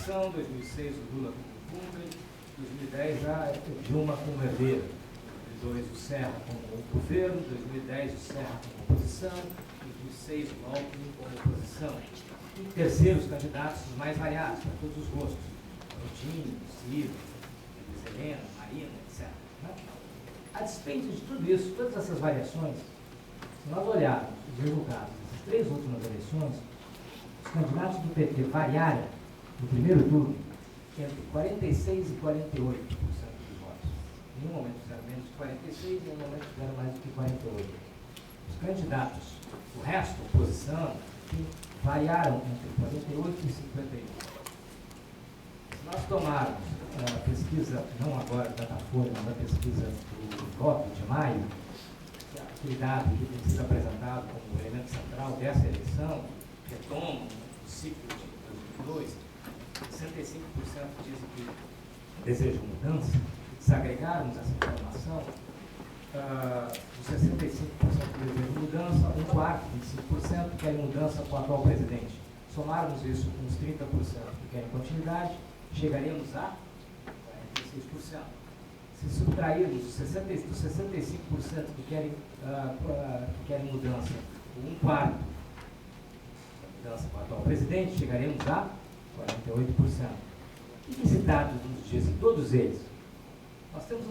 oposição, 2006 o Lula como cumpre, 2010 a Dilma como herdeira, 2002 o Serra como governo, 2010 o Serra como oposição, 2006 o Alckmin como oposição. E terceiro, os candidatos mais variados, para todos os gostos, Coutinho, Ciro, Helena, Marina, etc. Né? A despeito de tudo isso, todas essas variações, se nós olharmos os resultados dessas 3 últimas eleições, os candidatos do PT variaram no primeiro turno entre 46% e 48% dos votos. Em um momento fizeram menos de 46%, em um momento fizeram mais do que 48%. Os candidatos, o resto, oposição, variaram entre 48% e 51%. Se nós tomarmos a pesquisa, não agora da Datafolha, mas a pesquisa do voto de maio, aquele dado que tem sido apresentado como elemento central dessa eleição, retoma o ciclo de 2002, 65% dizem que desejam mudança. Se agregarmos essa informação, os 65% que desejam mudança, um quarto, 25%, querem mudança com o atual presidente. Somarmos isso com os 30% que querem continuidade, chegaremos a 46%. Se subtrairmos os 65% que querem mudança, um quarto mudança com o atual presidente, chegaremos a 48%. O que esse dado nos diz em todos eles? Nós temos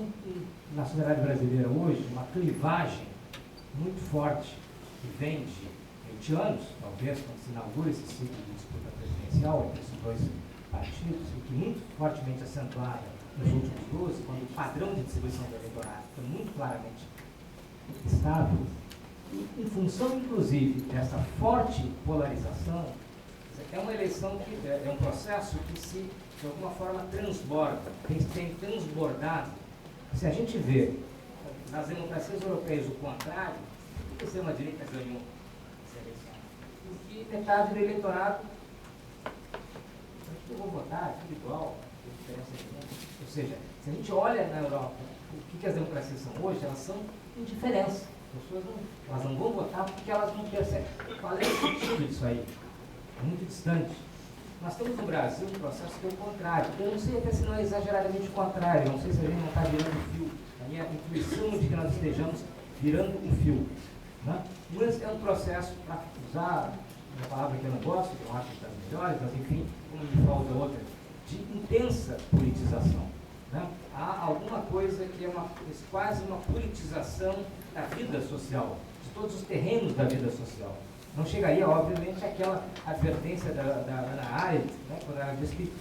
na sociedade brasileira hoje uma clivagem muito forte que vem de 20 anos, talvez, quando se inaugura esse ciclo de disputa presidencial entre esses 2 partidos, e que muito fortemente acentuada nos últimos 12, quando o padrão de distribuição do eleitorado foi muito claramente estável, e em função, inclusive, dessa forte polarização, é uma eleição que é um processo que se, de alguma forma, transborda, tem transbordado. Se a gente vê nas democracias europeias o contrário, por que a extrema-direita ganhou essa eleição? Porque metade do eleitorado, eu vou votar, é tudo igual, não tem diferença nenhuma. Ou seja, se a gente olha na Europa, o que as democracias são hoje, elas são indiferença. As pessoas elas não vão votar porque elas não percebem. Qual é o sentido disso aí? É muito distante. Nós temos no Brasil um processo que é o contrário. Eu não sei até se não é exageradamente o contrário, eu não sei se a gente não está virando o fio. A minha intuição de que nós estejamos virando o fio. Né? Mas é um processo, para usar uma palavra que eu não gosto, que eu acho que está melhores, mas enfim, como me falta outra, de intensa politização. Né? Há alguma coisa que é quase uma politização da vida social, de todos os terrenos da vida social. Não chegaria, obviamente, àquela advertência da Hannah Arendt, né, quando ela diz que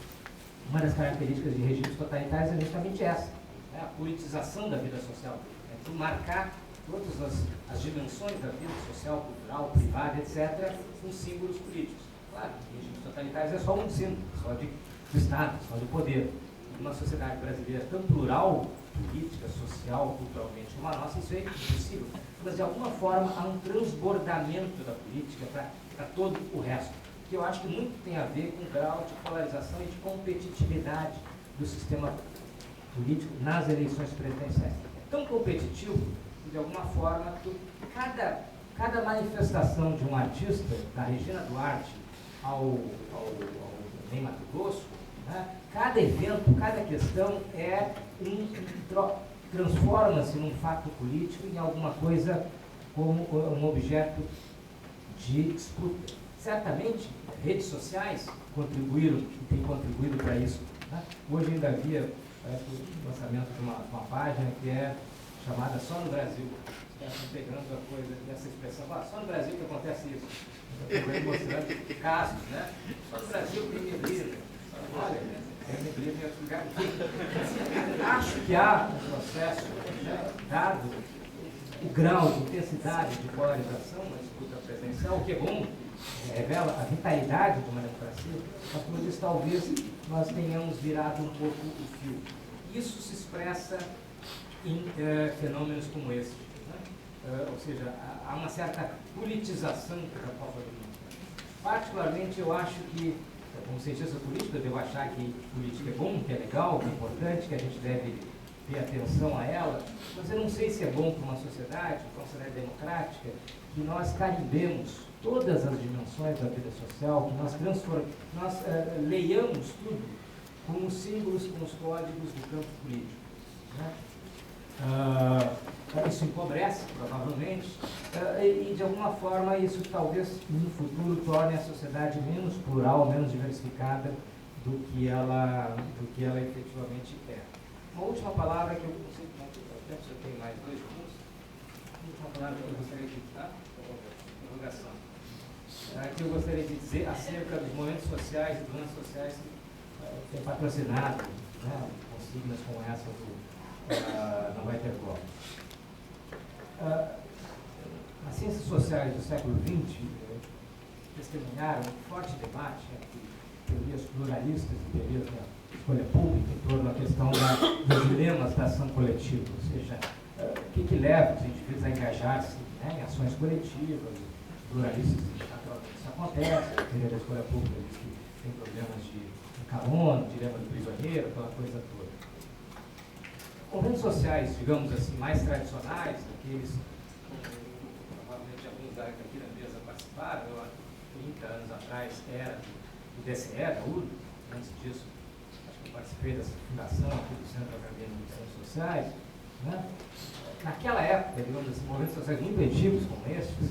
uma das características de regimes totalitários é justamente essa, né, a politização da vida social, é marcar todas as dimensões da vida social, cultural, privada, etc., com símbolos políticos. Claro, regimes totalitários é só um símbolo, só do Estado, só do poder. Numa sociedade brasileira tão plural, política, social, culturalmente, como a nossa, isso é impossível. Mas, de alguma forma, há um transbordamento da política para todo o resto, que eu acho que muito tem a ver com o grau de polarização e de competitividade do sistema político nas eleições presidenciais. É tão competitivo que, de alguma forma, cada manifestação de um artista, da Regina Duarte ao Ney Mato Grosso, né, cada evento, cada questão transforma-se num fato político em alguma coisa como um objeto de disputa. Certamente, redes sociais contribuíram e têm contribuído para isso. Né? Hoje ainda havia o lançamento de uma página que é chamada Só no Brasil. Estão pegando a coisa dessa expressão, só no Brasil que acontece isso. Estou mostrando casos, né? Só no Brasil tem neblina. Olha, tem neblina em outro lugar. Acho que há um processo, né, dado o grau de intensidade de polarização na disputa presidencial, o que é bom, revela a vitalidade de uma democracia, mas, como eu disse, talvez nós tenhamos virado um pouco o fio. Isso se expressa em fenômenos como esse. Né? Ou seja, há uma certa politização da Copa do Mundo. Particularmente, eu acho que, como cientista político, eu devo achar que política é bom, que é legal, que é importante, que a gente deve ter atenção a ela, mas eu não sei se é bom para uma sociedade democrática, que nós carimbemos todas as dimensões da vida social, que nós leiamos tudo com os símbolos, com os códigos do campo político. Né? Isso empobrece, provavelmente, e de alguma forma isso talvez no futuro torne a sociedade menos plural, menos diversificada do que ela efetivamente é. Uma última palavra que eu não sei quanto tempo, se eu tenho mais 2 minutos, uma última palavra que eu gostaria de dar, divulgação, que eu gostaria de dizer acerca dos movimentos sociais e doenças sociais que têm patrocinado, né, consignas como essa não vai ter como. As ciências sociais do século XX testemunharam um forte debate entre teorias pluralistas e teorias da escolha pública em torno da questão dos dilemas da ação coletiva, ou seja, o que leva os indivíduos a engajar-se, né, em ações coletivas, pluralistas, naturalmente isso acontece, a teoria da escolha pública diz que tem problemas de carbono, dilema do prisioneiro, aquela coisa toda. Movimentos sociais, digamos assim, mais tradicionais, aqueles provavelmente alguns aqui na mesa participaram, eu há 30 anos atrás era do DCE, da URB, antes disso, acho que eu participei dessa fundação aqui do Centro Acadêmico de Ciências Sociais, né? Naquela época, digamos assim, movimentos sociais muito antigos como estes,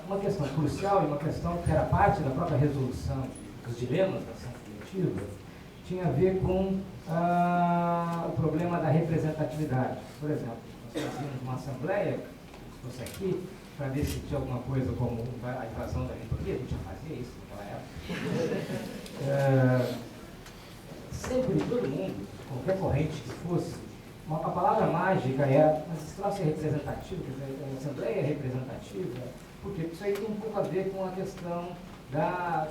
uma questão crucial e uma questão que era parte da própria resolução dos dilemas da ação coletiva, tinha a ver com o problema da representatividade. Por exemplo, nós fazíamos uma assembleia, se fosse aqui, para decidir alguma coisa como a invasão da reitoria, a gente já fazia isso naquela época. Sempre todo mundo, qualquer corrente que fosse, a palavra mágica é, mas esse troço é representativo, a assembleia é representativa, porque isso aí tem um pouco a ver com a questão da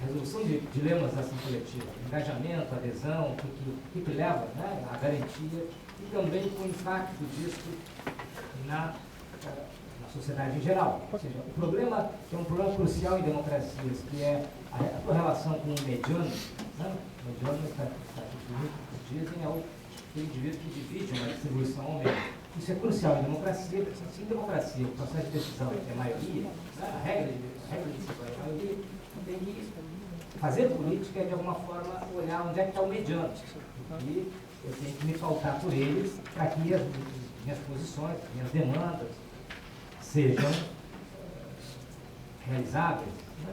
resolução de dilemas da ação coletiva, engajamento, adesão, o que leva, né, à garantia, e também com o impacto disso na sociedade em geral. Ou seja, o problema, que é um problema crucial em democracias, que é a tua relação com o mediano, né? O mediano, que dizem, é o indivíduo que divide uma distribuição ao meio. Isso é crucial em democracia, porque se em democracia o processo de decisão é a maioria, né? a regra de decisão é a maioria, tem que fazer política é, de alguma forma, olhar onde é que está o mediano. E eu tenho que me pautar por eles para que as minhas posições, as minhas demandas sejam realizáveis. Né?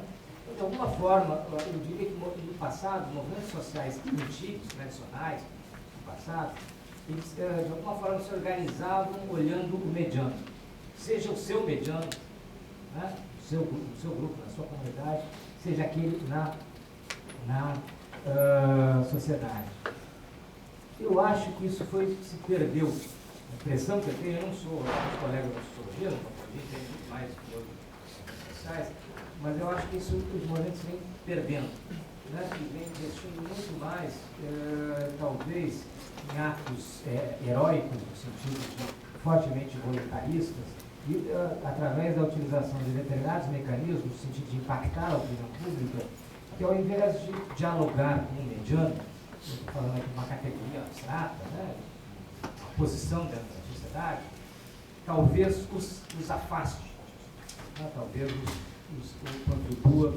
Então, de alguma forma, eu diria que no passado, movimentos sociais antigos, tradicionais, no passado, eles, de alguma forma, se organizavam olhando o mediano. Seja o seu mediano, né? o seu grupo, na sua comunidade, seja aquele na sociedade. Eu acho que isso se perdeu. A impressão que eu tenho, eu não sou colega da sociologia, tem muito mais que outros sociais, mas eu acho que isso os movimentos vêm perdendo, né? E vêm investindo muito mais, talvez, em atos heróicos, no sentido de fortemente voluntaristas, e através da utilização de determinados mecanismos, no sentido de impactar a opinião pública, que ao invés de dialogar com o mediano, eu estou falando aqui de uma categoria abstrata, né? Uma posição dentro da sociedade, talvez os afaste, né? Talvez os contribua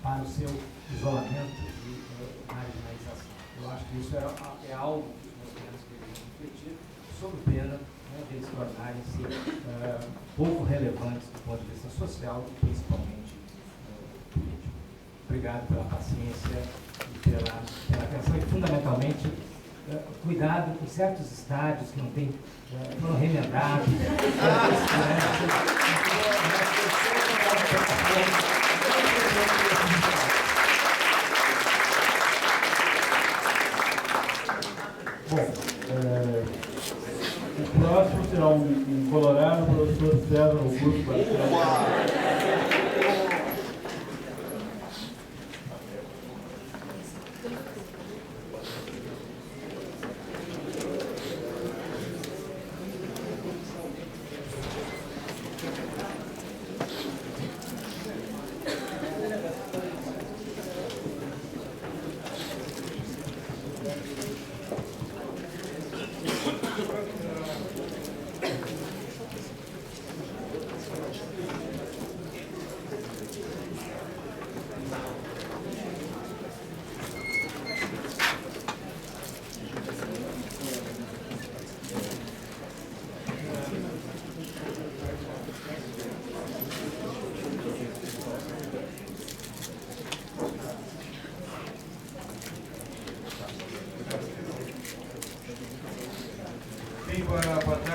para o seu isolamento e marginalização. Eu acho que isso é algo que os movimentos deveriam refletir, sob pena, né, de eles tornarem-se pouco relevantes do ponto de vista social e principalmente político. Obrigado pela paciência e pela atenção e, fundamentalmente, cuidado com certos estádios que não tem, foram remendados. Bom, o próximo será um colorado, o professor César Augusto Barcelona.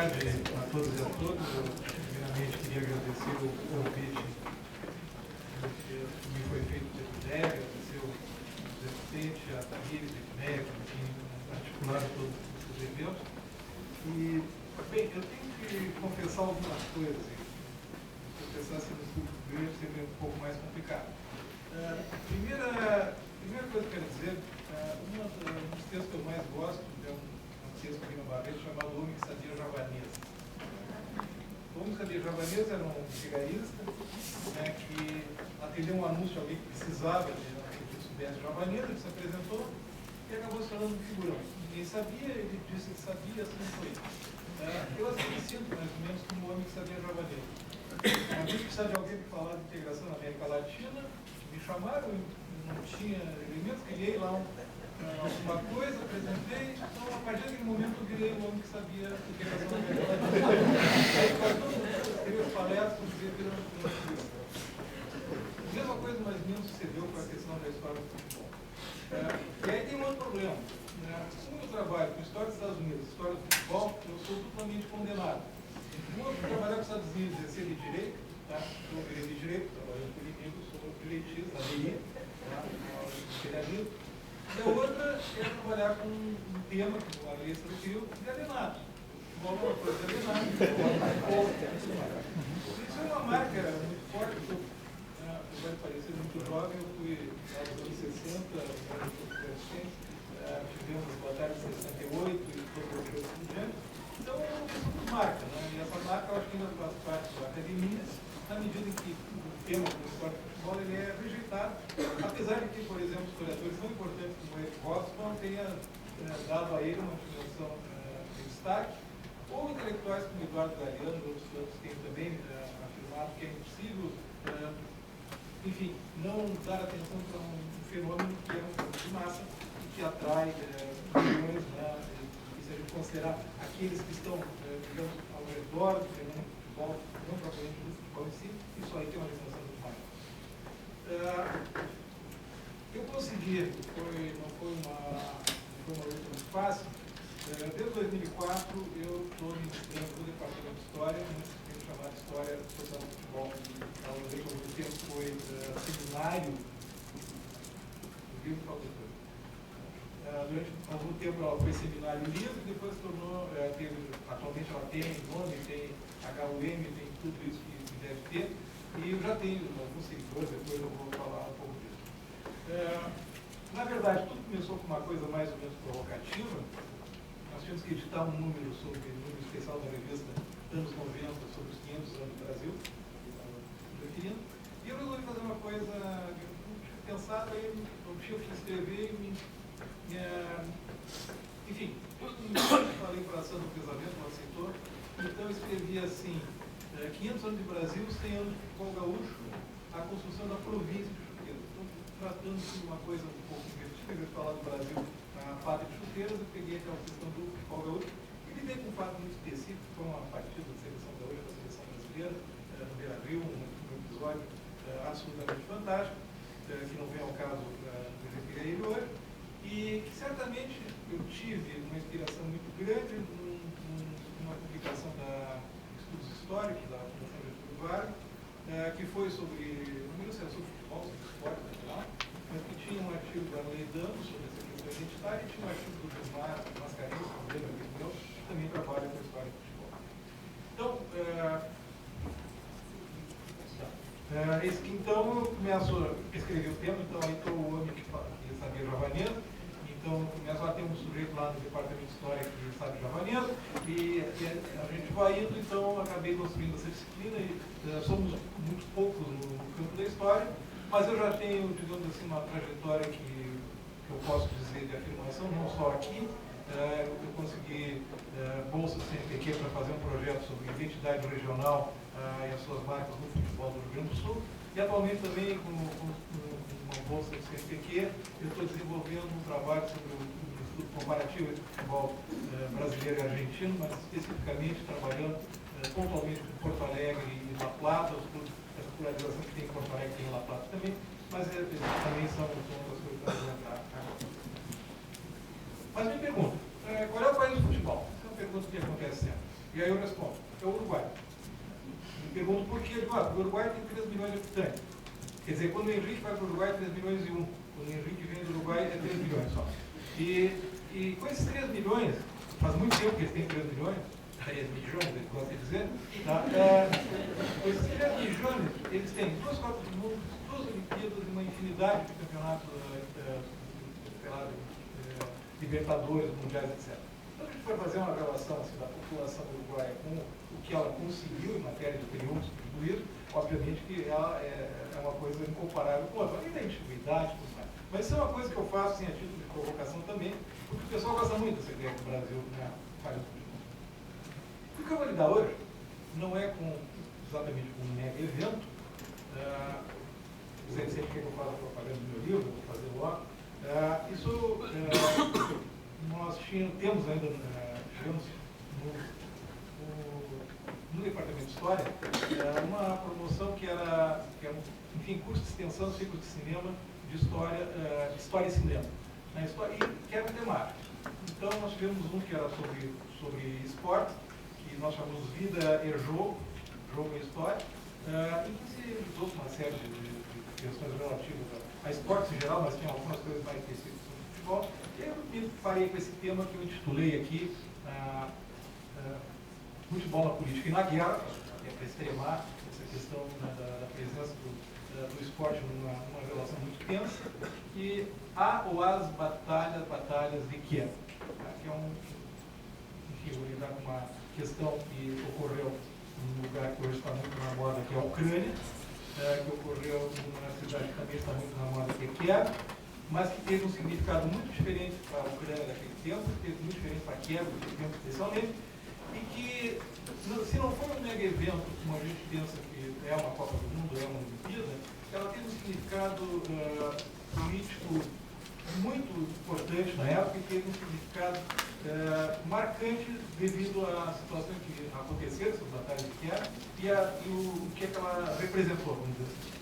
tarde a todos e a todas. Eu, primeiramente, queria agradecer o convite que me foi feito pelo DEG, agradecer o José Vicente, a Tamires, a Edneia, que tem articulado todos esses eventos. E, bem, eu tenho que confessar algumas coisas. Confessar sendo um público grande sempre é um pouco mais complicado. Primeira coisa que eu quero dizer, um dos textos que eu mais gosto é um texto aqui no Barreto chamado O Homem que Sabia Javanês. O Homem que Sabia Javanês era um vigarista, né, que atendeu um anúncio de alguém que precisava de alguém que soubesse javanês, ele se apresentou e acabou se tornando um figurão. Ninguém sabia, ele disse que sabia, assim foi. Eu assim me sinto mais ou menos como o homem que sabia javanês. Uma vez que precisava de alguém para falar de integração na América Latina, me chamaram, não tinha elementos, criei lá alguma coisa, apresentei, então a partir daquele momento eu virei o homem que sabia integração na América Latina. Aí quase todo mundo escreveu as palestras, dizia que era a mesma coisa mais ou menos sucedeu com a questão da história do futebol. E aí tem um outro problema. Como eu trabalho com história dos Estados Unidos, história do futebol, eu sou duplamente condenado. Uma, por trabalhar com os Estados Unidos e ser de direito, tá? Eu virei de direito, trabalhando com inimigos, sou direitista, DI, tá? Imperialismo. E a outra é trabalhar com um tema que o Alessa definiu, de alienado. Futebol é uma coisa de alienado. Isso é uma marca muito forte, apesar de parecer muito jovem, eu fui nos anos 60, tivemos as batalhas de 68 e todas as coisas por diante. Então, isso nos marca, né? E essa marca eu acho que ainda faz parte da academia, na medida em que o tema do esporte de futebol ele é rejeitado, apesar de que, por exemplo, historiadores tão importantes como Eric Hobsbawm tenha dado a ele uma dimensão de destaque, ou intelectuais como Eduardo Galeano e outros tantos têm também afirmado que é impossível, enfim, não dar atenção para um fenômeno que é um fenômeno de massa e que atrai milhões, né? Se a gente considerar aqueles que estão, digamos, ao redor do fenômeno do futebol, não propriamente do futebol em si, isso aí tem uma dimensão muito maior. Eu consegui, não foi uma luta muito fácil, desde 2004 eu estou me dedicando do departamento de História, nesse livro chamado História Social do Futebol. Talvez por muito tempo foi seminário do livro Falcador. Durante algum tempo ela foi seminário livre, depois se tornou, atualmente ela tem nome, tem HUM, tem tudo isso que deve ter, e eu já tenho alguns seguidores, depois eu vou falar um pouco disso. Na verdade, tudo começou com uma coisa mais ou menos provocativa. Nós tínhamos que editar um número especial da revista anos 90 sobre os 500 anos do Brasil, e eu resolvi fazer uma coisa que eu não tinha pensado, aí eu tinha que escrever enfim, eu falei para a Sandra do Pesamento, ela aceitou, então eu escrevi assim, 500 anos de Brasil, 100 anos de futebol gaúcho, a construção da província de Chuteiras. Então, tratando de uma coisa um pouco divertida, de falar do Brasil na pátria de Chuteiras, eu peguei aquela questão do futebol gaúcho e lidei com um fato muito específico, que foi uma partida da seleção gaúcha com a seleção brasileira, no Beira-Rio, um episódio absolutamente fantástico, que não vem ao caso me referir a ele hoje, e que certamente eu tive uma inspiração muito grande numa publicação da Estudos Históricos da Fundação Getúlio Vargas, que foi sobre, não me lembro se era sobre futebol, sobre esporte natural, mas que tinha um artigo da Leidano sobre essa questão identitária e tinha um artigo do Gilmar Mascarenhas, que também trabalha com história do futebol. Então, então eu começo a escrever o tema, então aí estou o homem que sabia javanês, então começo a ter um sujeito lá no departamento de história que sabe javanês, e a gente vai indo, então acabei construindo essa disciplina, e somos muito poucos no campo da história, mas eu já tenho, digamos assim, uma trajetória que eu posso dizer de afirmação, não só aqui. Eu consegui bolsa do CNPq para fazer um projeto sobre identidade regional e as suas marcas no futebol do Rio Grande do Sul. E atualmente também, com uma bolsa do CNPq, eu estou desenvolvendo um trabalho sobre o estudo comparativo entre o futebol brasileiro e argentino, mas especificamente trabalhando pontualmente com Porto Alegre e La Plata, essa polarização que tem em Porto Alegre tem em La Plata também, mas também são outras coisas para apresentar. Mas me pergunto, qual é o país do futebol? Essa é uma pergunta que acontece sempre. E aí eu respondo, é o Uruguai. Me pergunto por quê? O Uruguai tem 3 milhões de habitantes. Quer dizer, quando o Henrique vai para o Uruguai, 3 milhões e 1. Quando o Henrique vem do Uruguai, é 3 milhões só. E com esses 3 milhões, faz muito tempo que eles têm 3 milhões, 3 milhões, ele gosta de dizer, tá? Com esses 3 milhões, eles têm 2 Copas do Mundo, 2 Olimpíadas e uma infinidade de campeonatos, Libertadores, Mundiais, etc. Então, a gente for fazer uma relação assim, da população uruguaia com o que ela conseguiu em matéria de triunfos e tudo isso, obviamente que ela é uma coisa incomparável com outra, além da antiguidade e tudo mais. Mas isso é uma coisa que eu faço assim, a título de provocação também, porque o pessoal gosta muito dessa ideia que o Brasil faz o futebol. O que eu vou lidar hoje não é exatamente com um mega evento. O Zé sempre quer que eu faça propaganda do meu livro, eu vou fazer logo. Nós temos ainda, tivemos no Departamento de História, uma promoção que era enfim, curso de extensão, ciclo de cinema, de História e Cinema, né, e que era temático. Então, nós tivemos um que era sobre esporte, que nós chamamos Vida e Jogo e História, e que se usou uma série de questões relativas a esportes em geral, mas tinha algumas coisas mais específicas sobre futebol. E eu me parei com esse tema que eu intitulei aqui Futebol na Política e na Guerra, que é para extremar essa questão da presença do esporte numa relação muito tensa, e as batalhas de Kiev, que é enfim, vou lidar com uma questão que ocorreu num lugar que hoje está muito na moda, que é a Ucrânia, que ocorreu numa cidade que também está muito na moda, que é Kiev, mas que teve um significado muito diferente para a Ucrânia daquele tempo, teve muito diferente para Kiev daquele tempo especialmente, e que, se não for um mega evento, como a gente pensa que é uma Copa do Mundo, é uma Olimpíada, ela teve um significado político muito importante na época e teve um significado marcante devido às situações que aconteceram, essas batalhas de Kiev, e o que ela representou, vamos dizer assim.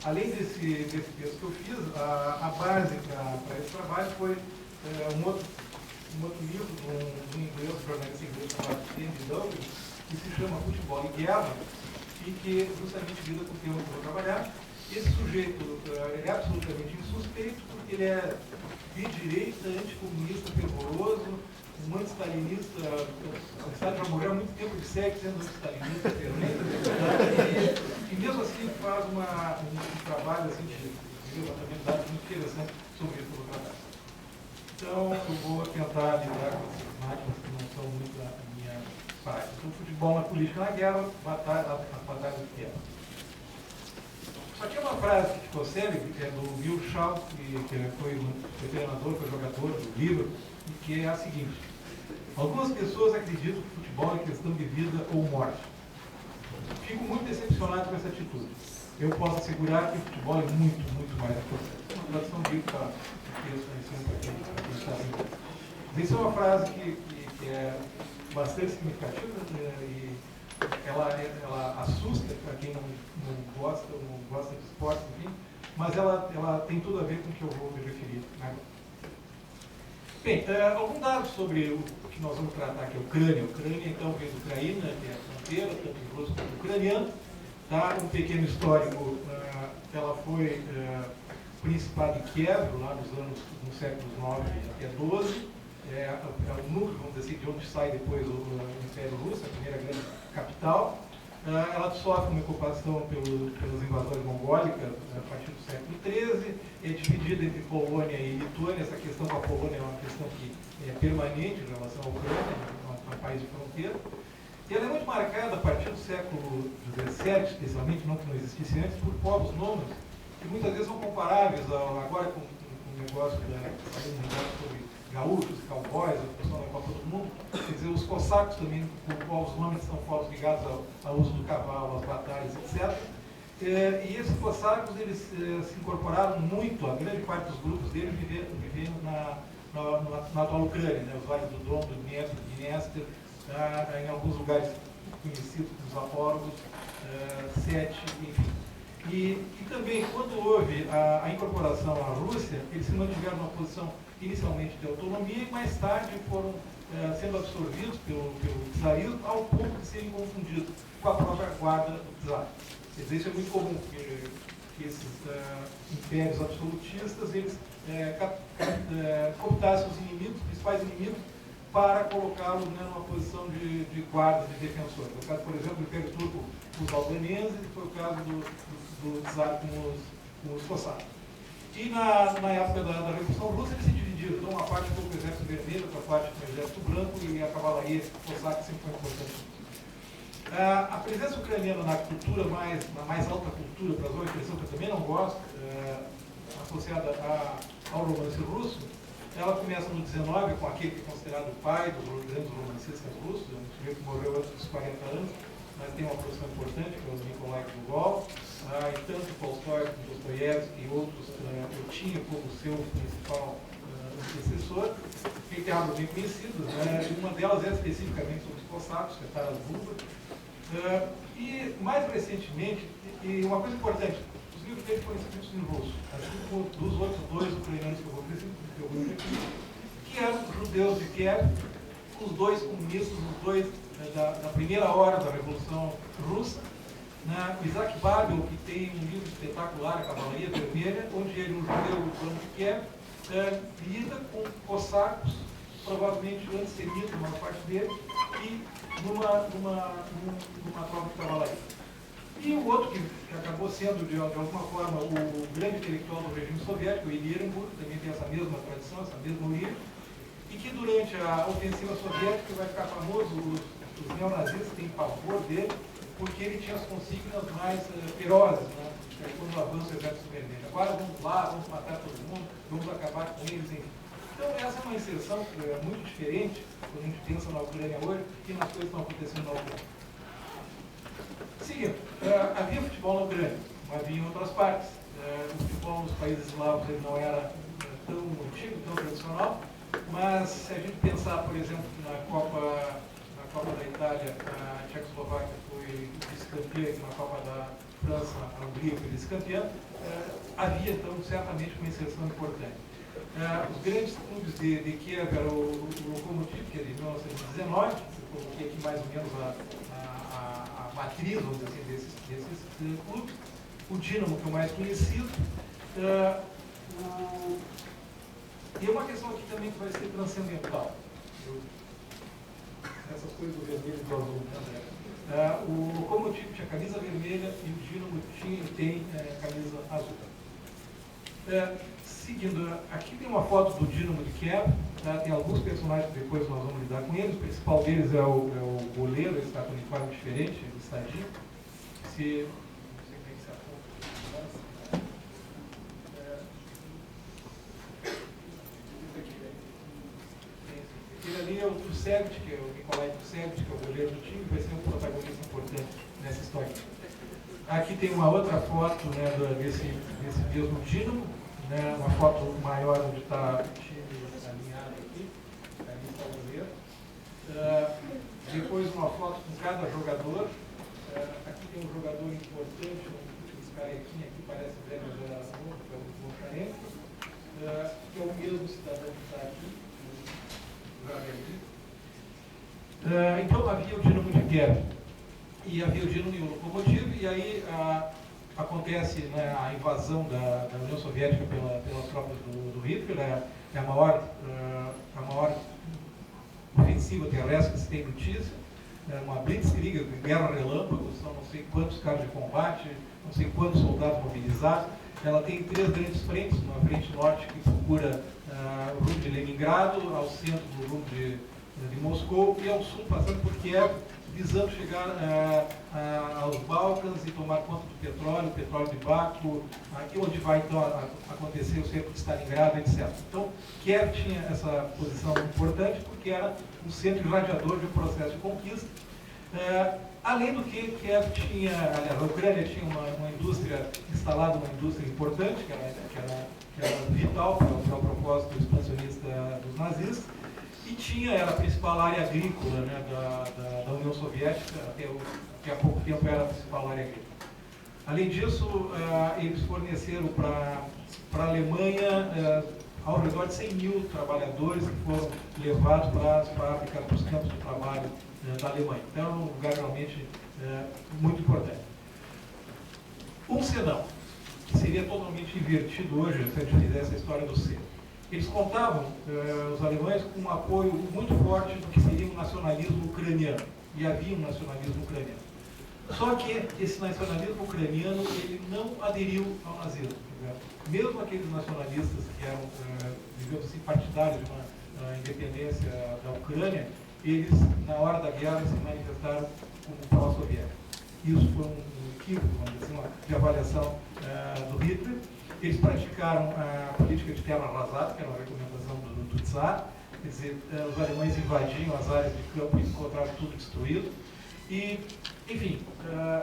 Além desse texto que eu fiz, a base para esse trabalho foi um outro livro de um inglês, um jornalista inglês chamado Andy Douglas, que se chama Futebol e Guerra, e que justamente lida com o tema que eu vou trabalhar. Esse sujeito ele é absolutamente insuspeito, porque ele é de direita, anticomunista, fervoroso, um anti-stalinista, o Estado já morreu há muito tempo, ele segue sendo anti-stalinista, e mesmo assim faz um trabalho assim, de levantamento de dados muito interessante sobre isso no trabalho. Então, eu vou tentar lidar com essas máquinas que não são muito a minha parte. Então, futebol na política na guerra, as batalhas de guerra. Só que é uma frase que ficou célebre, que é do Bill Shaw, que foi treinador, foi jogador do livro, e que é a seguinte: algumas pessoas acreditam que futebol é questão de vida ou morte. Fico muito decepcionado com essa atitude. Eu posso assegurar que o futebol é muito, muito mais importante. É uma tradução de para texto para quem está vendo. Isso é uma frase que é bastante significativa e ela assusta para quem não gosta de esporte, enfim, mas ela tem tudo a ver com o que eu vou me referir agora. Bem, alguns dados sobre o que nós vamos tratar aqui, a Ucrânia. A Ucrânia, então, vem da Ucrânia, que é a fronteira, tanto em russo quanto ucraniano. Tá? Um pequeno histórico, ela foi principado em Kiev, lá nos séculos 9 até 12. É o núcleo, vamos dizer assim, de onde sai depois o Império Russo, a primeira grande capital. Ela sofre uma ocupação pelos invasores mongólicos a partir do século XIII, é dividida entre Polônia e Lituânia. Essa questão com a Polônia é uma questão que é permanente em relação à Ucrânia, um país de fronteira. E ela é muito marcada a partir do século XVII, especialmente, não que não existisse antes, por povos nômades, que muitas vezes são comparáveis agora com o negócio sobre gaúchos, cowboys, a questão da Copa do Mundo. Quer dizer, os cossacos também, como povos nômades, são povos ligados ao uso do cavalo, às batalhas, etc. E esses cossacos, eles se incorporaram muito, a grande parte dos grupos deles vivendo na atual Ucrânia, né, os vales do Don, do Dniepro, do Dniester, em alguns lugares conhecidos como os apólogos, Sete, enfim. E também, quando houve a incorporação à Rússia, eles se mantiveram numa posição inicialmente de autonomia e mais tarde foram sendo absorvidos pelo czarismo ao ponto de serem confundidos com a própria guarda do czar. Quer dizer, isso é muito comum, que esses impérios absolutistas, eles cooptassem os inimigos, os principais inimigos, para colocá-los, né, numa posição de guarda, de defensor. Foi o caso, por exemplo, do Império Turco com os albaneses, e foi o caso do czar com os cossacos. E na época da Revolução Russa, eles se dividiram. Então, uma parte foi com o Exército Vermelho, outra parte com o Exército Branco, e a cavalaria cosaca sempre foi importante. A presença ucraniana na cultura, na mais alta cultura, para a expressão que eu também não gosto, associada ao romance russo, ela começa no 19, com aquele que é considerado o pai dos grandes romancistas russos, um sujeito que morreu antes dos 40 anos, mas tem uma produção importante, que é o Nikolai Gogol, e tanto Tolstói, Dostoiévski e outros, eu tinha como seu principal antecessor, que tem obras bem conhecidas, né? Uma delas é especificamente sobre os cossacos, que é Taras Bula. E mais recentemente, e uma coisa importante, os livros dele foram escritos em russo, assim como dos outros dois ucranianos que eu vou repetir, que eram judeus de Kiev, os dois comunistas, os dois da primeira hora da Revolução Russa. O Isaac Babel, que tem um livro espetacular, A Cavalaria Vermelha, onde ele, um judeu urbano de Kiev, lida com cossacos, provavelmente antissemitas, uma parte dele, e numa tropa de cavalaria. E o outro, que acabou sendo, de alguma forma, o grande intelectual do regime soviético, o Ilya Ehrenburg, também tem essa mesma tradição, essa mesma origem, e que durante a ofensiva soviética vai ficar famoso, os neonazistas têm pavor dele, porque ele tinha as consignas mais ferozes, né? Quando avança o Exército Vermelho. Agora vamos lá, vamos matar todo mundo, vamos acabar com eles, enfim. Então essa é uma inserção muito diferente, quando a gente pensa na Ucrânia hoje, e nas coisas que estão acontecendo na Ucrânia. Seguindo, havia futebol na Ucrânia, mas havia em outras partes. O futebol nos países eslavos ele não era tão antigo, tão tradicional, mas se a gente pensar, por exemplo, na Copa da Itália, a Tchecoslováquia foi vice-campeã, e na Copa da França, a Hungria foi vice-campeã, havia, então, certamente uma inserção importante. Os grandes clubes de Kiev eram o Lokomotiv, que é de 1919, eu coloquei aqui mais ou menos a matriz, vamos dizer assim, desses clubes. O Dinamo, que é o mais conhecido. E uma questão aqui também que vai ser transcendental. Essas coisas do vermelho e do azul, né? O Lokomotiv tinha camisa vermelha e o Dinamo tem camisa azul. Seguindo, aqui tem uma foto do Dinamo de Kiev, tá? Tem alguns personagens que depois nós vamos lidar com eles. O principal deles é o goleiro, ele está com um uniforme diferente, ele está aqui. Não sei como é que se aponta. Ele ali é o Trusevich, que é o Nikolai Trusevich, que é o goleiro do time, vai ser um protagonista importante nessa história. Aqui tem uma outra foto, né, desse mesmo Dinamo, né, uma foto maior onde está o time alinhado aqui, ali está o goleiro. Depois uma foto com cada jogador. Aqui tem um jogador importante, esse carequinha aqui, parece velho geração, que é o Mocharenko, que é o mesmo cidadão que está aqui. Então havia o Dinamo de Kiev e havia o Dinamo e o Lokomotiv, e aí acontece, né, a invasão da União Soviética pelas tropas do Hitler, é a maior ofensiva terrestre que se tem notícia, uma blitzkrieg, guerra relâmpago, são não sei quantos carros de combate, não sei quantos soldados mobilizados. Ela tem 3 grandes frentes, uma frente norte que procura o rumo de Leningrado, ao centro do rumo de Moscou, e ao sul, passando por Kiev, visando chegar aos Balcãs e tomar conta do petróleo de Baku, aqui onde vai então acontecer o cerco de Stalingrado, etc. Então, Kiev tinha essa posição importante porque era um centro irradiador de um processo de conquista. Além do que, Kiev tinha, aliás, a Ucrânia tinha uma indústria instalada, uma indústria importante, que era vital para o propósito expansionista dos nazistas, e era a principal área agrícola, né, da União Soviética, até há pouco tempo era a principal área agrícola. Além disso, eles forneceram para a Alemanha ao redor de 100 mil trabalhadores que foram levados para as fábricas, para os campos de trabalho da Alemanha. Então, é um lugar realmente muito importante. Um senão, que seria totalmente invertido hoje se a gente fizesse a história do ser. Eles contavam, os alemães, com um apoio muito forte do que seria um nacionalismo ucraniano. E havia um nacionalismo ucraniano. Só que esse nacionalismo ucraniano ele não aderiu ao nazismo. Mesmo aqueles nacionalistas que eram, digamos assim, partidários de uma independência da Ucrânia, eles, na hora da guerra, se manifestaram como pró-soviético. Isso foi um equívoco, vamos dizer assim, de avaliação do Hitler. Eles praticaram a política de terra arrasada, que era uma recomendação do Tsar. Quer dizer, os alemães invadiam as áreas de campo e encontraram tudo destruído. E, enfim,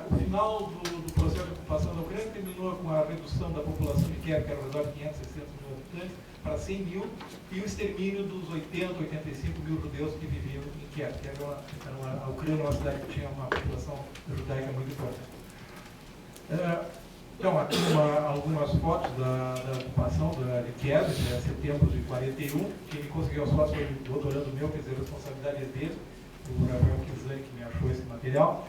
o final do processo de ocupação da Ucrânia terminou com a redução da população de Kiev, que era ao redor de 500, 600 mil habitantes, para 100 mil, e o extermínio dos 80, 85 mil judeus que viviam em Kiev. A Ucrânia era uma cidade que tinha uma população judaica muito importante. Então, aqui algumas fotos da ocupação de Kiev, de setembro de 41. Quem conseguiu as fotos foi o doutorando meu, quer dizer, a responsabilidade é dele, o Rafael Kizani, que me achou esse material.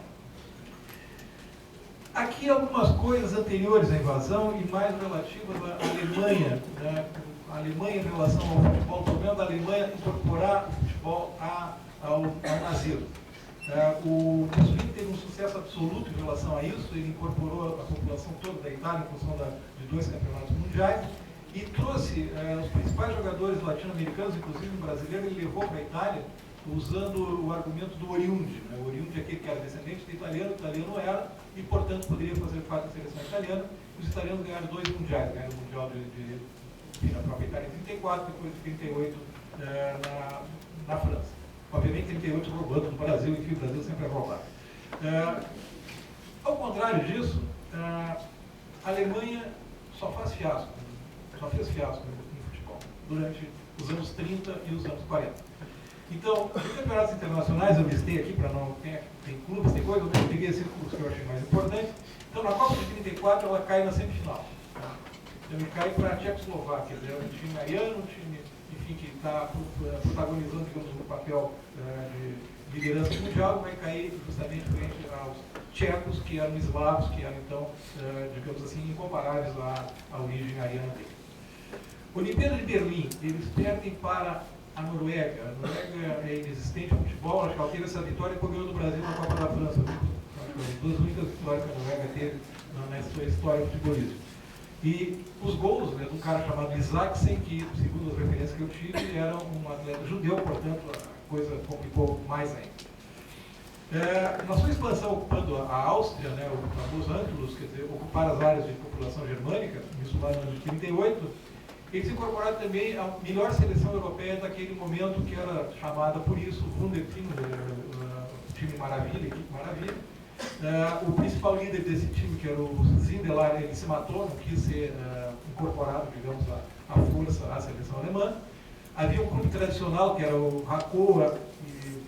Aqui algumas coisas anteriores à invasão e mais relativas à Alemanha. Né? A Alemanha em relação ao futebol, o problema da Alemanha incorporar o futebol ao nazismo. O Mussolini teve um sucesso absoluto em relação a isso, ele incorporou a população toda da Itália em função de 2 campeonatos mundiais e trouxe os principais jogadores latino-americanos, inclusive um brasileiro, ele levou para a Itália usando o argumento do oriundi. Né? O oriundi é aquele que era descendente de italiano, o italiano era, e portanto poderia fazer parte da seleção italiana. Os italianos ganharam 2 mundiais, ganharam o Mundial na própria Itália em 34, depois de 38 na França. Obviamente, 38 roubando no Brasil, enfim, o Brasil sempre é roubado. Ao contrário disso, a Alemanha só fez fiasco no futebol, durante os anos 30 e os anos 40. Então, os campeonatos internacionais eu listei aqui, para não tem clubes, tem coisa, eu peguei esse curso que eu achei mais importante. Então, na Copa de 34, ela cai na semifinal. Tá? Então, ele cai para a Tchecoslováquia, quer dizer, um time ariano, um time, enfim, que está protagonizando, digamos, um papel de liderança mundial, vai cair justamente frente aos tchecos, que eram eslavos, que eram, então, digamos assim, incomparáveis à origem ariana dele. Olimpíada de Berlim, eles perdem para a Noruega. A Noruega é inexistente no futebol, acho que ela teve essa vitória quando ganhou do Brasil na Copa da França. As 2 únicas vitórias que a Noruega teve na sua história futebolística. E os gols, né, de um cara chamado Isaacsen, que, segundo as referências que eu tive, era um atleta judeu, portanto a coisa complicou mais ainda. Na sua expansão ocupando a Áustria, né, o famoso Antulus, quer dizer, ocupar as áreas de população germânica, isso lá no ano de 38, eles incorporaram também a melhor seleção europeia daquele momento, que era chamada por isso Wunderteam, o time maravilha, equipe maravilha. O principal líder desse time, que era o Zindelar, ele se matou, não quis ser incorporado, digamos, à força à seleção alemã. Havia um clube tradicional, que era o Hakoah, que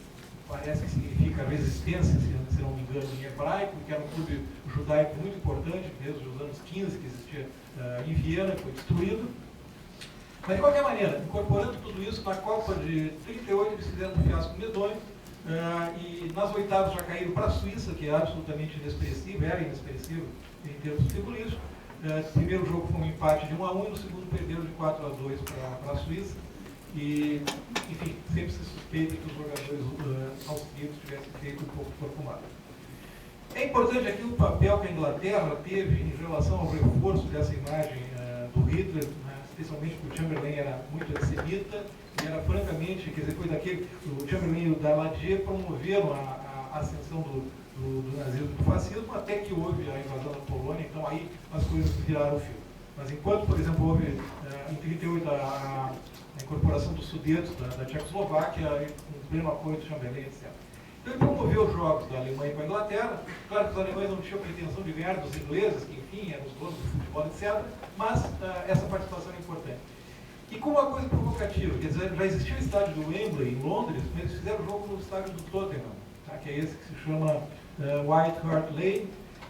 parece que significa resistência, se não me engano, em hebraico, que era um clube judaico muito importante, desde os anos 15, que existia em Viena, foi destruído. Mas, de qualquer maneira, incorporando tudo isso, na Copa de 38 eles fizeram um fiasco medonho, e nas oitavas já caíram para a Suíça, que é absolutamente inexpressivo, era inexpressivo em termos futebolísticos. O primeiro jogo foi um empate de 1-1 e no segundo perderam de 4-2 para a Suíça. E, enfim, sempre se suspeita que os jogadores austríacos tivessem feito um pouco perfumado. É importante aqui o papel que a Inglaterra teve em relação ao reforço dessa imagem do Hitler, especialmente porque o Chamberlain era muito antissemita e era francamente, quer dizer, foi daquele, o Chamberlain e o Daladier promoveram a ascensão do nazismo e do fascismo, até que houve a invasão da Polônia, então aí as coisas viraram o fio. Mas enquanto, por exemplo, houve em 1938 a incorporação dos Sudetos da Tchecoslováquia, com pleno apoio do Chamberlain, etc. Então ele promoveu os jogos da Alemanha com a Inglaterra. Claro que os alemães não tinham pretensão de ganhar dos ingleses, que enfim, eram os donos do futebol, etc. Mas essa participação é importante. E com uma coisa provocativa, quer dizer, já existia o estádio do Wembley em Londres, mas eles fizeram o jogo no estádio do Tottenham, tá? Que é esse que se chama White Hart Lane,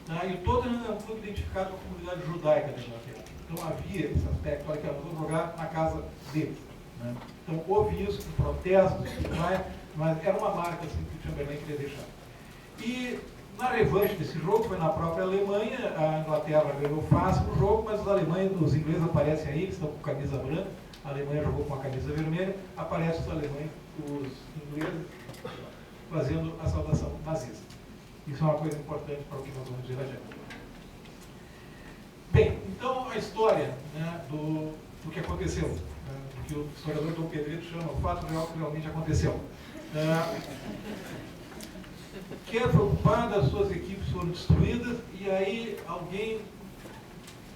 E o Tottenham é um clube identificado com a comunidade judaica da Inglaterra. Então havia esse aspecto, olha que nós vamos jogar na casa deles. Né? Então houve isso, protestos, mas era uma marca assim, que o Chamberlain queria deixar. E na revanche desse jogo, foi na própria Alemanha, a Inglaterra ganhou fácil no jogo, mas os ingleses aparecem aí, eles estão com camisa branca, a Alemanha jogou com a camisa vermelha, aparecem os alemães, os ingleses, fazendo a saudação nazista. Isso é uma coisa importante para o que nós vamos dizer adiante. Bem, então a história, né, do que aconteceu, né, do que o historiador Dom Pedrito chama o fato real que realmente aconteceu. Quer preocupado, as suas equipes foram destruídas e aí alguém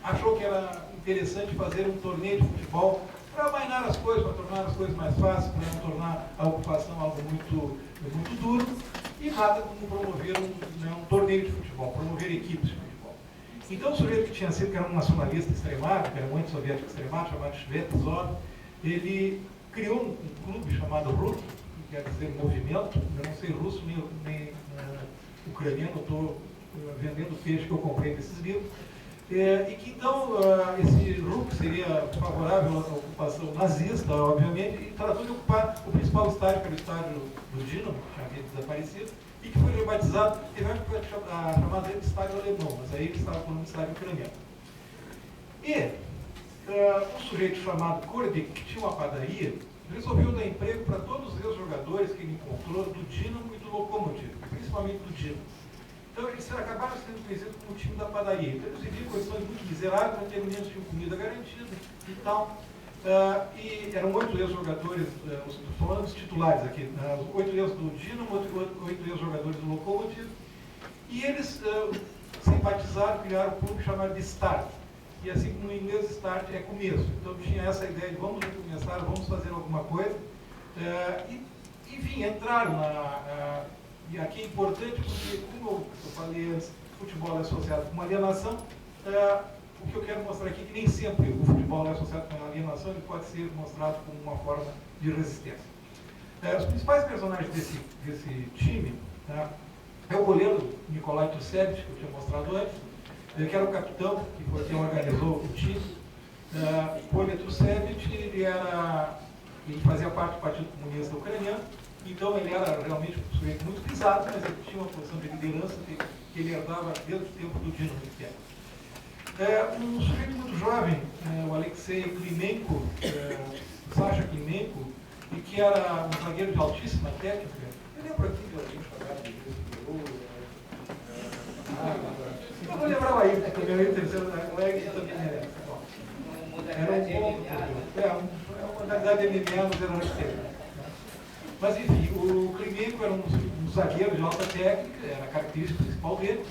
achou que era interessante fazer um torneio de futebol para amainar as coisas, para tornar as coisas mais fáceis, para não tornar a ocupação algo muito duro, e nada como promover um torneio de futebol, promover equipes de futebol. Então o sujeito que tinha sido, que era um nacionalista extremado, que era um antissoviético extremado, chamado Shvetozov, ele criou um clube chamado RUK, que quer dizer movimento, eu não sei russo nem ucraniano, eu estou vendendo peixe que eu comprei desses livros, e que então esse RUK seria favorável à ocupação nazista, obviamente, e tratou de ocupar o principal estádio, que era o estádio do Dinamo, que tinha havido desaparecido, e que foi rebatizado, teve a chamada de estádio alemão, mas aí ele estava falando de estádio ucraniano. E um sujeito chamado Kordik, que tinha uma padaria, resolveu dar emprego para todos os jogadores que ele encontrou do Dinamo e do Lokomotiv, principalmente do Dinamo. Então eles acabaram sendo conhecidos como o time da padaria. Então eles viviam condições muito miseráveis, mas menos tinham comida garantida e tal. E eram 8 ex-jogadores, estou falando dos titulares aqui, 8 ex do Dinamo, 8 ex-jogadores do Lokomotiv. E eles simpatizaram, criaram um clube chamado de Start. E assim como no inglês, Start é começo. Então tinha essa ideia de vamos recomeçar, vamos fazer alguma coisa. Enfim, entraram e aqui é importante porque, como eu falei antes, o futebol é associado com uma alienação. O que eu quero mostrar aqui é que nem sempre o futebol é associado com uma alienação, ele pode ser mostrado como uma forma de resistência. Os principais personagens desse time é o goleiro Nikolai Tusevic, que eu tinha mostrado antes, que era o capitão, que foi quem organizou o time. Kolya Tusevic, ele fazia parte do Partido Comunista Ucraniano, então ele era realmente um sujeito muito pisado, mas ele tinha uma posição de liderança que ele herdava desde o tempo do Dinamo de Kiev. Um sujeito muito jovem, o Alexei Klimenko, Sasha Klimenko, e que era um zagueiro de altíssima técnica. Eu lembro aqui de alguém jogado de eu vou lembrar o Ayrton também, o Ayrton também era uma modalidade de MMA, mas era muito tempo. Mas enfim, o Klimenko era um zagueiro de alta técnica, era a característica principal dele.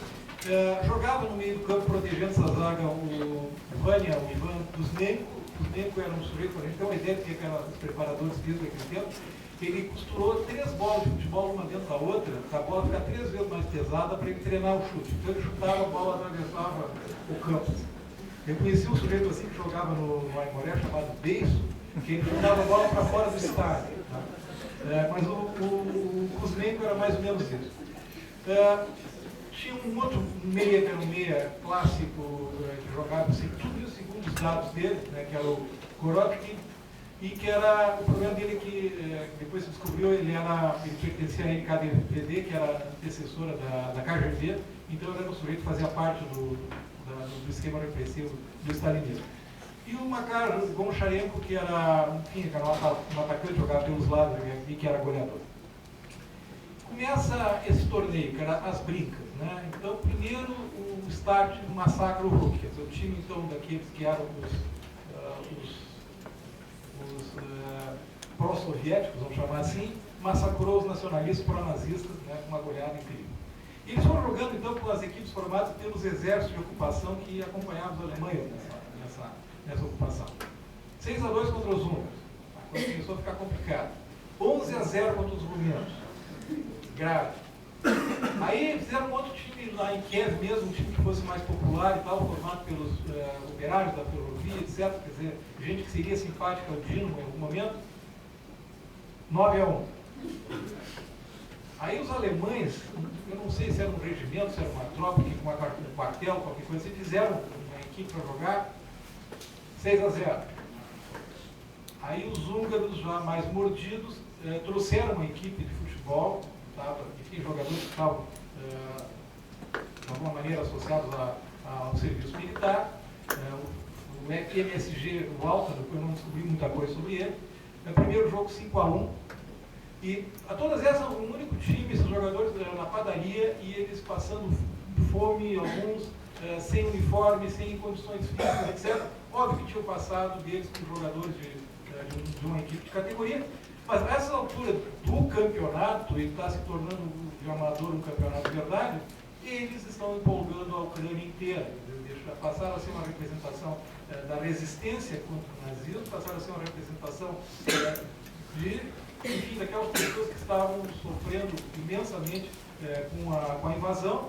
Jogava no meio do campo protegendo essa zaga o Vânia, o Ivan Kuzmenko. O Kuzmenko era um sujeito, a gente tem uma ideia de que eram os preparadores físicos daquele tempo. Ele costurou 3 bolas de futebol uma dentro da outra, para a bola ficar 3 vezes mais pesada para ele treinar o chute. Então ele chutava, a bola atravessava o campo. Eu conheci um sujeito assim que jogava no Aimoré, chamado Beiço, que ele chutava a bola para fora do estádio. Mas o Kuzmenko era mais ou menos isso. Tinha um outro meia, que era um meia clássico, que jogava assim, tudo isso segundo os dados dele, que era o Korotkin, e que era, o problema dele é que depois se descobriu, ele pertencia à NKVD, que era antecessora da KGB, então ele era um sujeito que fazia parte do esquema repressivo do stalinismo. E o Makar Goncharenko, que era, enfim, era um atacante, jogava pelos lados e que era goleador. Começa esse torneio, que era as brincas, né? Então, primeiro, o start massacra o RUK, quer dizer, o time, então, daqueles que eram os pró-soviéticos, vamos chamar assim, massacrou os nacionalistas pró-nazistas, com uma goleada incrível. E eles foram jogando, então, com as equipes formadas pelos exércitos de ocupação que acompanhavam os alemães nessa ocupação. 6-2 contra os húngaros. Quando começou a ficar complicado. 11-0 contra os rumênios. Grave. Aí fizeram um outro time lá em Kiev mesmo, um time que fosse mais popular e tal, formado pelos operários da ferrovia, etc. Quer dizer, gente que seria simpática ao Dinamo em algum momento. 9-1. Aí os alemães, eu não sei se era um regimento, se era uma tropa, um quartel, qualquer coisa, se fizeram uma equipe para jogar 6-0. Aí os húngaros, já mais mordidos, trouxeram uma equipe de futebol, enfim, jogadores que estavam, de alguma maneira, associados ao serviço militar. O MSG, o Alta, eu não descobri muita coisa sobre ele. Primeiro jogo 5-1. E a todas essas, um único time, esses jogadores na padaria e eles passando fome, alguns sem uniforme, sem condições físicas, etc. Óbvio que tinham passado deles como jogadores de uma equipe de categoria, mas nessa altura do campeonato, ele está se tornando de amador um campeonato de verdade, eles estão empolgando a Ucrânia inteira. Passaram a ser uma representação da resistência contra o nazismo, passaram a ser uma representação enfim, daquelas pessoas que estavam sofrendo imensamente com a invasão,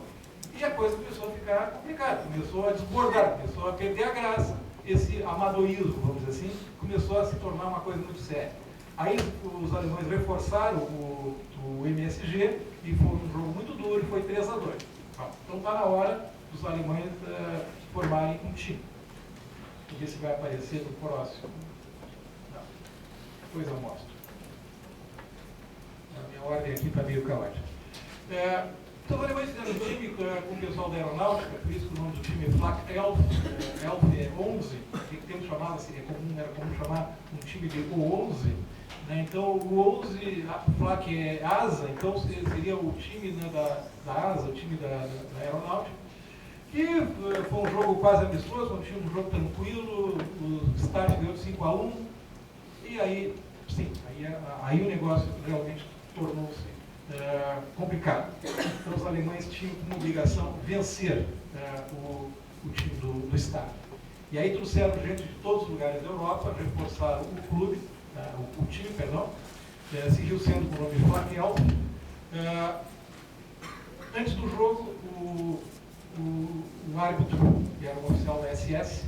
e a coisa começou a ficar complicada, começou a desbordar, começou a perder a graça, esse amadorismo, vamos dizer assim, começou a se tornar uma coisa muito séria. Aí os alemães reforçaram o MSG, e foi um jogo muito duro, e foi 3-2. Então está na hora dos alemães formarem um time. Vamos ver se vai aparecer no próximo. Não. Depois eu mostro. A minha ordem aqui está meio caótica. Então os alemães fizeram um time com o pessoal da aeronáutica, por isso que o nome do time é Flak 11, Elf é 11, que tempo chamava, era comum chamar um time de O11. Então o 11, a Flak é asa, então seria o time da asa, o time da aeronáutica. E foi um jogo quase amistoso, um jogo tranquilo, o start deu 5-1, e aí, sim, aí o negócio realmente tornou-se complicado. Então os alemães tinham como obrigação vencer o time do Estado. E aí trouxeram gente de todos os lugares da Europa, reforçaram o clube, o time, perdão, seguiu sendo com o nome de Flak Elf. Antes do jogo, o árbitro, que era um oficial da SS,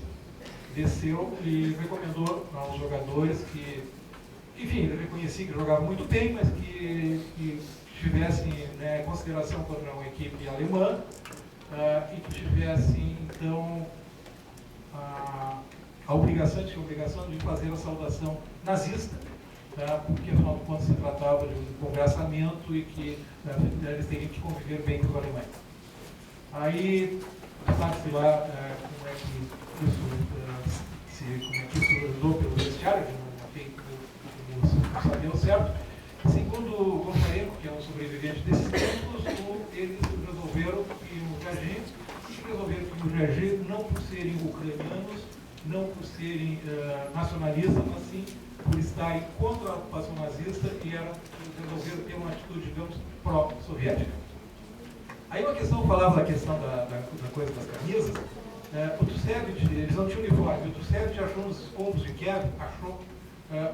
desceu e recomendou aos jogadores que, enfim, ele reconhecia que jogavam muito bem, mas que tivessem consideração contra uma equipe alemã e que tivessem, então, a obrigação de fazer a saudação nazista, porque, afinal de contas, se tratava de um congraçamento e que eles teriam que conviver bem com os alemães. Aí, sabe-se lá como é que isso andou pelo vestiário, não sabia o certo. Segundo o Gonçarenko, que é um sobrevivente desses tempos, eles resolveram que o Mujahid, não por serem ucranianos, não por serem nacionalistas, mas sim por estarem contra a ocupação nazista e resolveram ter uma atitude, digamos, pró-soviética. Aí uma questão, eu falava da questão da coisa das camisas, o Tucevich, eles não tinham uniforme, o Tucevich achou nos escombros de Kiev, achou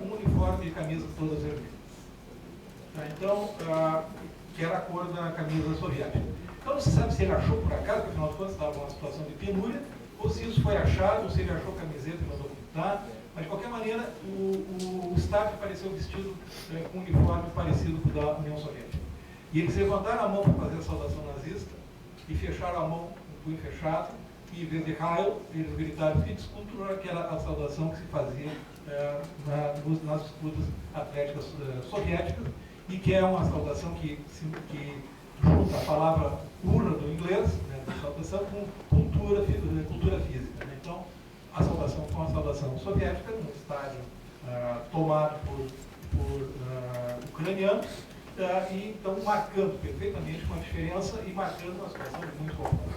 um uniforme e camisas todas vermelhas. Então, que era a cor da camisa soviética. Então não se sabe se ele achou por acaso, porque afinal de contas estava numa situação de penúria, ou se isso foi achado, ou se ele achou camiseta e mandou pintar, mas de qualquer maneira o staff apareceu vestido com um uniforme parecido com o da União Soviética. E eles levantaram a mão para fazer a saudação nazista e fecharam a mão com o punho fechado, e em vez de Heil, eles gritaram Fittskultur, que era a saudação que se fazia nas disputas atléticas soviéticas, e que é uma saudação que junta a palavra urra do inglês, da saudação, com cultura física. Então, a saudação foi uma saudação soviética, num estádio tomado por ucranianos, e então marcando perfeitamente uma diferença e marcando uma situação muito confusa.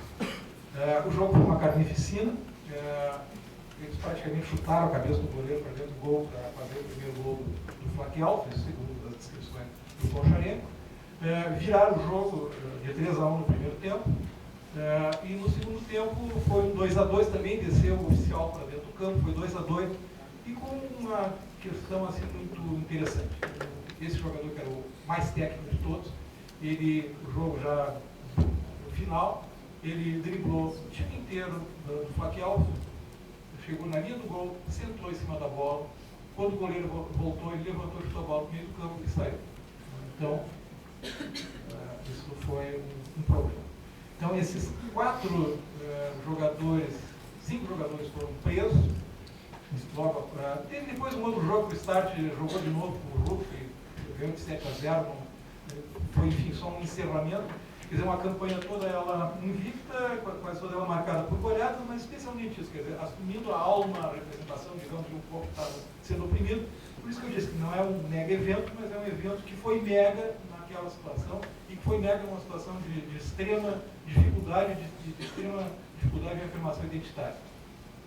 O jogo foi uma carnificina, eles praticamente chutaram a cabeça do goleiro para dentro do gol para fazer o primeiro gol do Flak Elf, segundo as descrições do Gonçarenko. Viraram o jogo de 3-1 no primeiro tempo, e no segundo tempo foi um 2-2 também, desceu o oficial para dentro do campo, foi 2-2, e com uma questão assim muito interessante. Esse jogador, que era o mais técnico de todos, o jogo já no final, ele driblou o time inteiro do Flak Elf, chegou na linha do gol, sentou em cima da bola. Quando o goleiro voltou, ele levantou, chutou a bola no meio do campo e saiu. Então, esses 5 jogadores foram presos. Teve depois um outro jogo que o Start jogou de novo com o Rufo e ganhou de 7-0. Foi, enfim, só um encerramento. Quer dizer, uma campanha toda ela invicta, quase toda ela marcada por goleadas, mas especialmente isso, quer dizer, assumindo a alma, a representação, digamos, de um povo que estava sendo oprimido. Por isso que eu disse que não é um mega evento, mas é um evento que foi mega naquela situação e que foi mega numa situação de extrema dificuldade, de extrema dificuldade de afirmação identitária.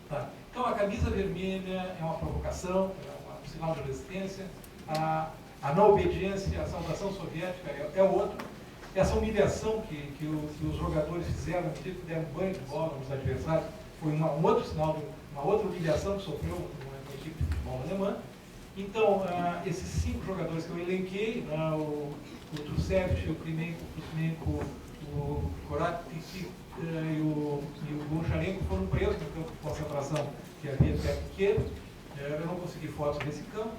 Tá. Então, a camisa vermelha é uma provocação, é um sinal de resistência, a não obediência, a saudação soviética é outro. Essa humilhação que os jogadores fizeram, que deram banho de bola nos adversários, foi um outro sinal, uma outra humilhação que sofreu uma equipe de futebol alemã. Então, esses 5 jogadores que eu elenquei, o Trusevic, o Klimenko, o Koratic e o Goncharenko foram presos no campo de concentração que havia perto de Kiev. Eu não consegui fotos desse campo.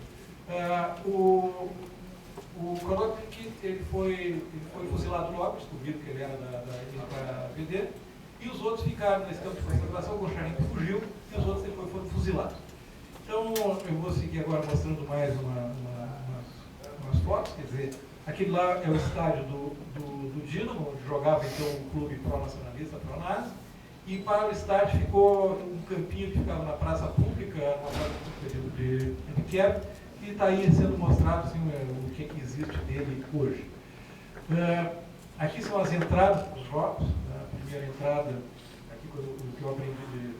O Koratic ele foi fuzilado logo, descobriram que ele era da VD, e os outros ficaram nesse campo de concentração. O Goncharenko fugiu e os outros depois foram fuzilados. Então, eu vou seguir agora mostrando mais umas fotos, quer dizer, aquele lá é o estádio do Dinamo, onde jogava então o clube pró-nacionalista, pró-nazi, e para o estádio ficou um campinho que ficava na praça pública, de Kiev, que está aí sendo mostrado assim, o que existe dele hoje. Aqui são as entradas dos jogos. A primeira entrada, aqui o que eu aprendi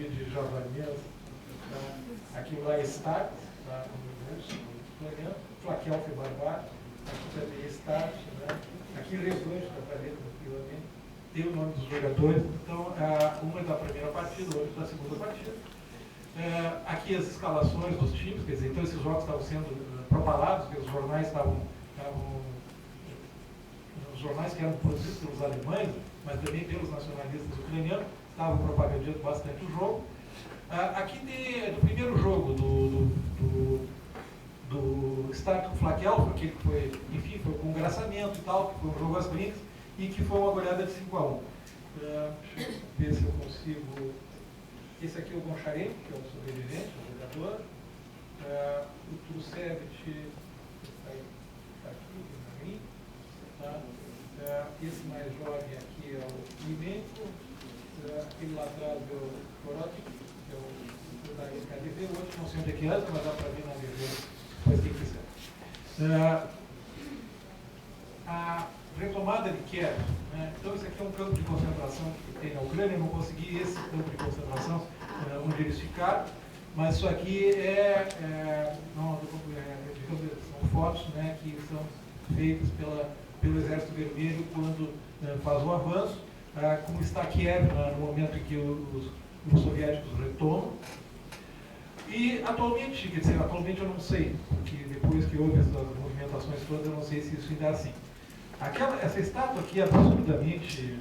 de javanês. Aqui lá é Start, Flaquel foi barbado. Aqui também é Start. Aqui o restante dá para ver tranquilamente. Tem o nome dos jogadores. Então, uma é da primeira partida, outra da segunda partida. Aqui as escalações dos times, quer dizer, então esses jogos estavam sendo propalados, porque os jornais os jornais que eram produzidos pelos alemães, mas também pelos nacionalistas ucranianos, estavam propagandando bastante o jogo. Aqui tem do primeiro jogo do Start com Flaquel, aquele que foi, enfim, foi com engraçamento e tal, que foi um jogo às brincas, e que foi uma goleada de 5-1. Deixa eu ver se eu consigo. Esse aqui é o Goncharenko, que é o sobrevivente, o jogador. O Trusevic está aqui, tá? Esse mais jovem aqui é o Klimenko. Aquele lá atrás é o Koratic, que é o da KDV. O outro não sei onde é que anda, mas dá para ver na DV depois quem quiser. A retomada de Kiev, né? Então esse aqui é um campo de concentração que tem na Ucrânia. Eu não consegui esse campo de concentração onde eles ficaram, mas isso aqui são fotos, né, que são feitas pelo Exército Vermelho quando faz o avanço, como está Kiev no momento em que os soviéticos retomam. E atualmente, quer dizer, atualmente eu não sei, porque depois que houve essas movimentações todas, eu não sei se isso ainda é assim. Essa estátua aqui é absurdamente,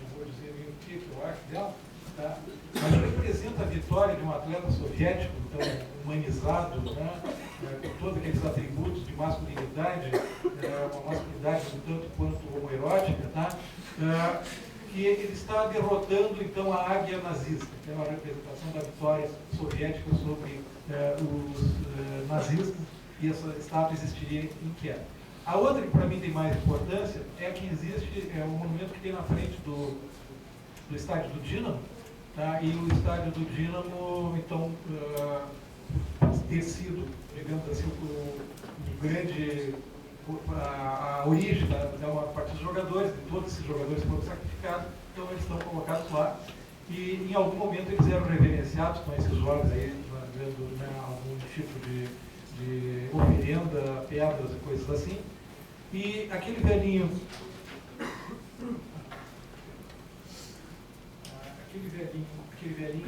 não vou dizer nem o que eu acho dela, tá? Mas representa a vitória de um atleta soviético, então humanizado, né? Com todos aqueles atributos de masculinidade, uma masculinidade um tanto quanto homoerótica, tá? Que ele está derrotando então a águia nazista, que é uma representação da vitória soviética sobre os nazistas, e essa estátua existiria em Kiev. A outra que para mim tem mais importância é a que existe, é o monumento que tem na frente do estádio do Dinamo, tá? E o estádio do Dinamo, então, ter sido, digamos assim, o grande, a origem da maior parte dos jogadores, de todos esses jogadores foram sacrificados, então eles estão colocados lá, e em algum momento eles eram reverenciados com esses jogos aí, fazendo, né, algum tipo de oferenda, pedras e coisas assim. E aquele velhinho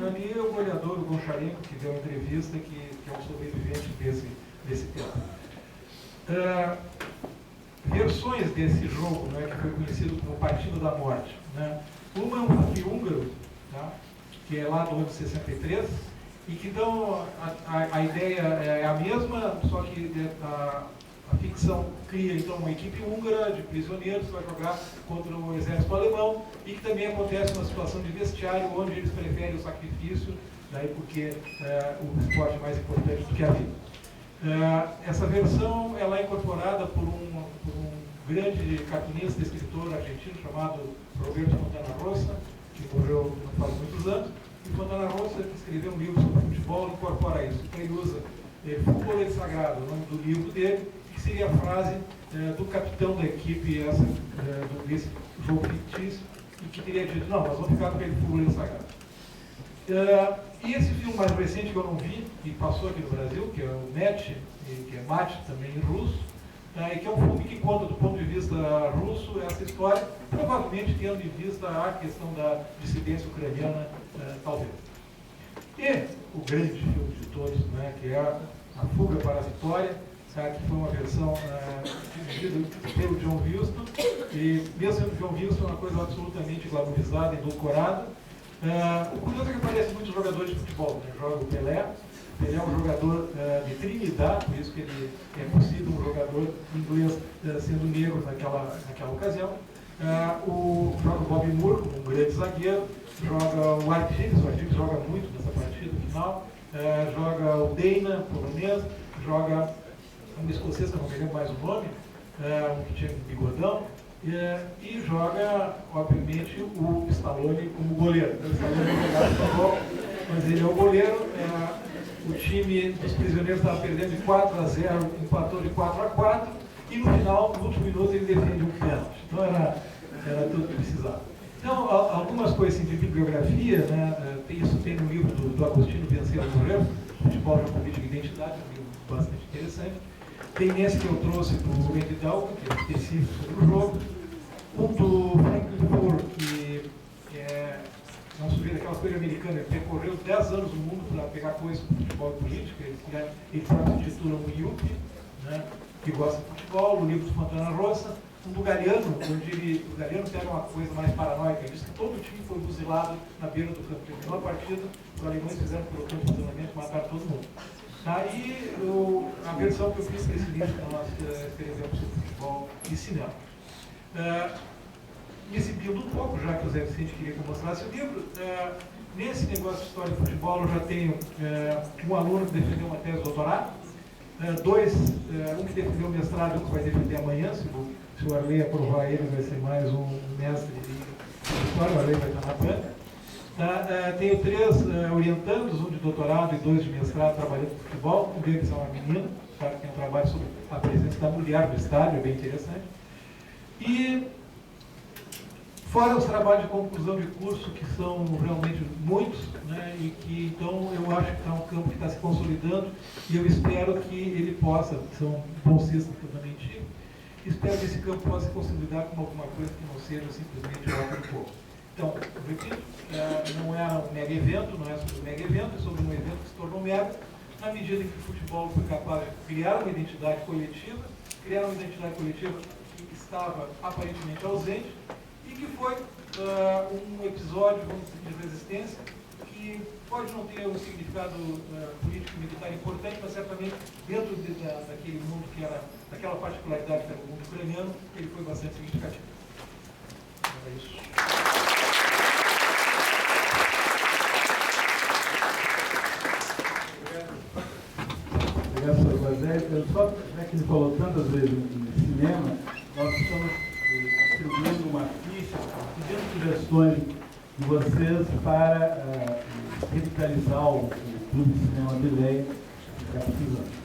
ali é o goleador, o Goncharenko, que deu uma entrevista, que é um sobrevivente desse tempo. Versões desse jogo, né, que foi conhecido como Partido da Morte, né? Uma é um rugby húngaro, tá? Que é lá do ano de 63, e que dão a ideia é a mesma, só que A ficção cria então uma equipe húngara de prisioneiros que vai jogar contra o exército alemão e que também acontece uma situação de vestiário onde eles preferem o sacrifício, daí porque o esporte é mais importante do que a vida. Essa versão ela é incorporada por um grande cartunista e escritor argentino chamado Roberto Fontana Rosa, que morreu não faz muitos anos. E Fontana Rosa, que escreveu um livro sobre futebol, incorpora isso. Então ele usa Futebol é Sagrado, o nome do livro dele, que seria a frase do capitão da equipe desse jogo fictício, e que teria dito, não, nós vamos ficar com aquele Futebol é Sagrado. E esse filme mais recente que eu não vi, que passou aqui no Brasil, que é o Mete, que é Mate também em russo, e que é um filme que conta do ponto de vista russo essa história, provavelmente tendo em vista a questão da dissidência ucraniana, talvez. E o grande filme de todos, né, que é A Fuga para a Vitória, que foi uma versão dirigida pelo John Huston, e mesmo sendo John Huston uma coisa absolutamente glamourizada, edulcorada. O curioso é que aparecem muitos jogadores de futebol, né? Joga o Pelé. Ele é um jogador de Trinidad, por isso que ele é possível um jogador inglês sendo negro naquela ocasião. Joga o Bobby Moore como um grande zagueiro, joga o Art Gibbs joga muito nessa partida final, joga o Dana, polonês, joga um escocês, que eu não me lembro mais o nome, um que tinha um bigodão, e joga, obviamente, o Stallone como goleiro. Então, o Stallone é jogado futebol, mas ele é o goleiro. O time dos prisioneiros estava perdendo de 4-0, empatou de 4-4, e no final, no último minuto, ele defende um pênalti. Então era tudo que precisava. Então, algumas coisas assim, de bibliografia, né, isso tem no livro do Agostinho Vencer ou Morrer, Futebol de Política e Identidade, um livro bastante interessante. Tem nesse que eu trouxe do Randy Dalton, que é específico sobre o jogo. Um do Franklin Ford, que é um sujeito daquela coisa americana, ele percorreu 10 anos no mundo para pegar coisas sobre futebol e política. Ele próprio se intitula um Yuppie, né, que gosta de futebol. O livro do Fontana Rosa. Um do Galeano, onde o Galeano pega uma coisa mais paranoica. Ele diz que todo o time foi fuzilado na beira do campo. Terminou a partida, os alemães fizeram pelotão de fuzilamento, mataram todo mundo. Aí, a versão que eu fiz desse livro que nós escrevemos sobre futebol e cinema. Me exibindo um pouco, já que o Zé Vicente queria que eu mostrasse o livro, nesse negócio de história de futebol eu já tenho um aluno que defendeu uma tese de doutorado, um que defendeu o mestrado, outro que vai defender amanhã, se o Arley aprovar ele, vai ser mais um mestre de história, o Arley vai estar na banca. Tenho 3 orientandos, um de doutorado e 2 de mestrado trabalhando com futebol. Um deles é uma menina, que tem um trabalho sobre a presença da mulher no estádio, é bem interessante. E fora os trabalhos de conclusão de curso, que são realmente muitos, né, e que então eu acho que é um campo que está se consolidando, e eu espero que ele possa, são bolsistas que eu também tive, espero que esse campo possa se consolidar como alguma coisa que não seja simplesmente algo do povo. Então, eu repito, não é um mega evento, não é sobre um mega evento, é sobre um evento que se tornou mega, na medida em que o futebol foi capaz de criar uma identidade coletiva, que estava aparentemente ausente, e que foi um episódio, vamos dizer, de resistência, que pode não ter um significado político e militar importante, mas certamente dentro daquele mundo que era, daquela particularidade que era o mundo ucraniano, ele foi bastante significativo. É isso. Obrigado, Sr. Basé. Só, já que ele falou tantas vezes em cinema, nós estamos distribuindo uma ficha pedindo sugestões de vocês para revitalizar o Clube de Cinema de Leia, que está precisando.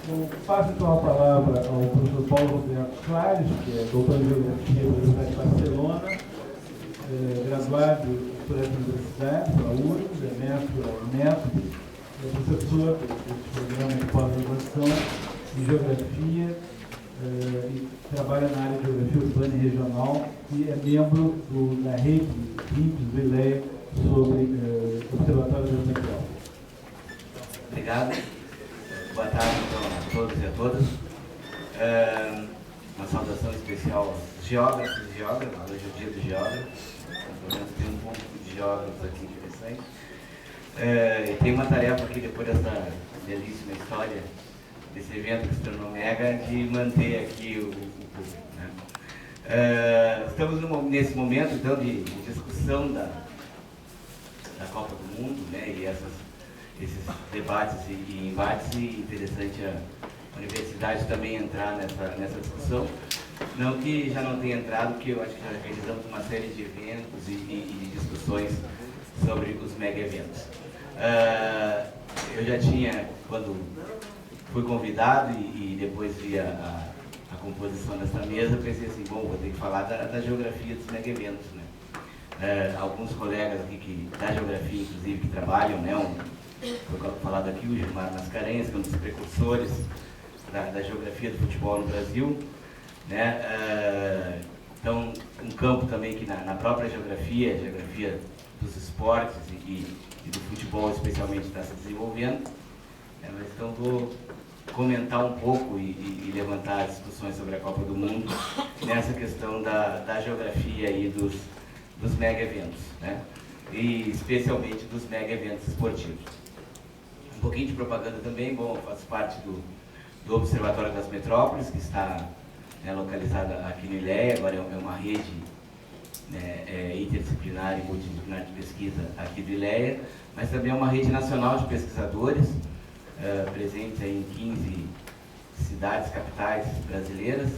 Eu passo então a palavra ao professor Paulo Roberto Clares, que é doutor em Geografia da Universidade de Barcelona, graduado por essa universidade, pela URGS, é mestre pela UNESP, é professor desse programa de pós-graduação em Geografia e trabalha na área de Geografia Urbana e Regional e é membro da rede Índios do ILEA sobre o Observatório do Meteoro. Obrigado. Boa tarde então, a todos e a todas. Uma saudação especial aos geógrafos e geógrafas. Hoje é o dia do geógrafo. Pelo menos tem um ponto de geógrafos aqui interessante. E tem uma tarefa aqui, depois dessa belíssima história desse evento que se tornou mega, de manter aqui o público, né? Estamos nesse momento, então, de discussão da Copa do Mundo, né? E esses debates e embates, e interessante a universidade também entrar nessa discussão. Não que já não tenha entrado, porque eu acho que já realizamos uma série de eventos e discussões sobre os mega eventos. Eu já tinha, quando fui convidado e depois vi a composição dessa mesa, pensei assim, bom, vou ter que falar da geografia dos mega eventos, né? Alguns colegas aqui da geografia, inclusive, que trabalham, né? Foi falado aqui o Gilmar Mascarenhas, que é um dos precursores da geografia do futebol no Brasil, né? Então, um campo também que na própria geografia dos esportes e do futebol especialmente está se desenvolvendo. Mas então vou comentar um pouco e levantar discussões sobre a Copa do Mundo nessa questão da geografia e dos mega eventos, né? E especialmente dos mega eventos esportivos. Um pouquinho de propaganda também, bom, eu faço parte do Observatório das Metrópoles, que está localizada aqui no ILEA, agora é uma rede, né, interdisciplinar e multidisciplinar de pesquisa aqui do ILEA, mas também é uma rede nacional de pesquisadores, presentes em 15 cidades, capitais brasileiras,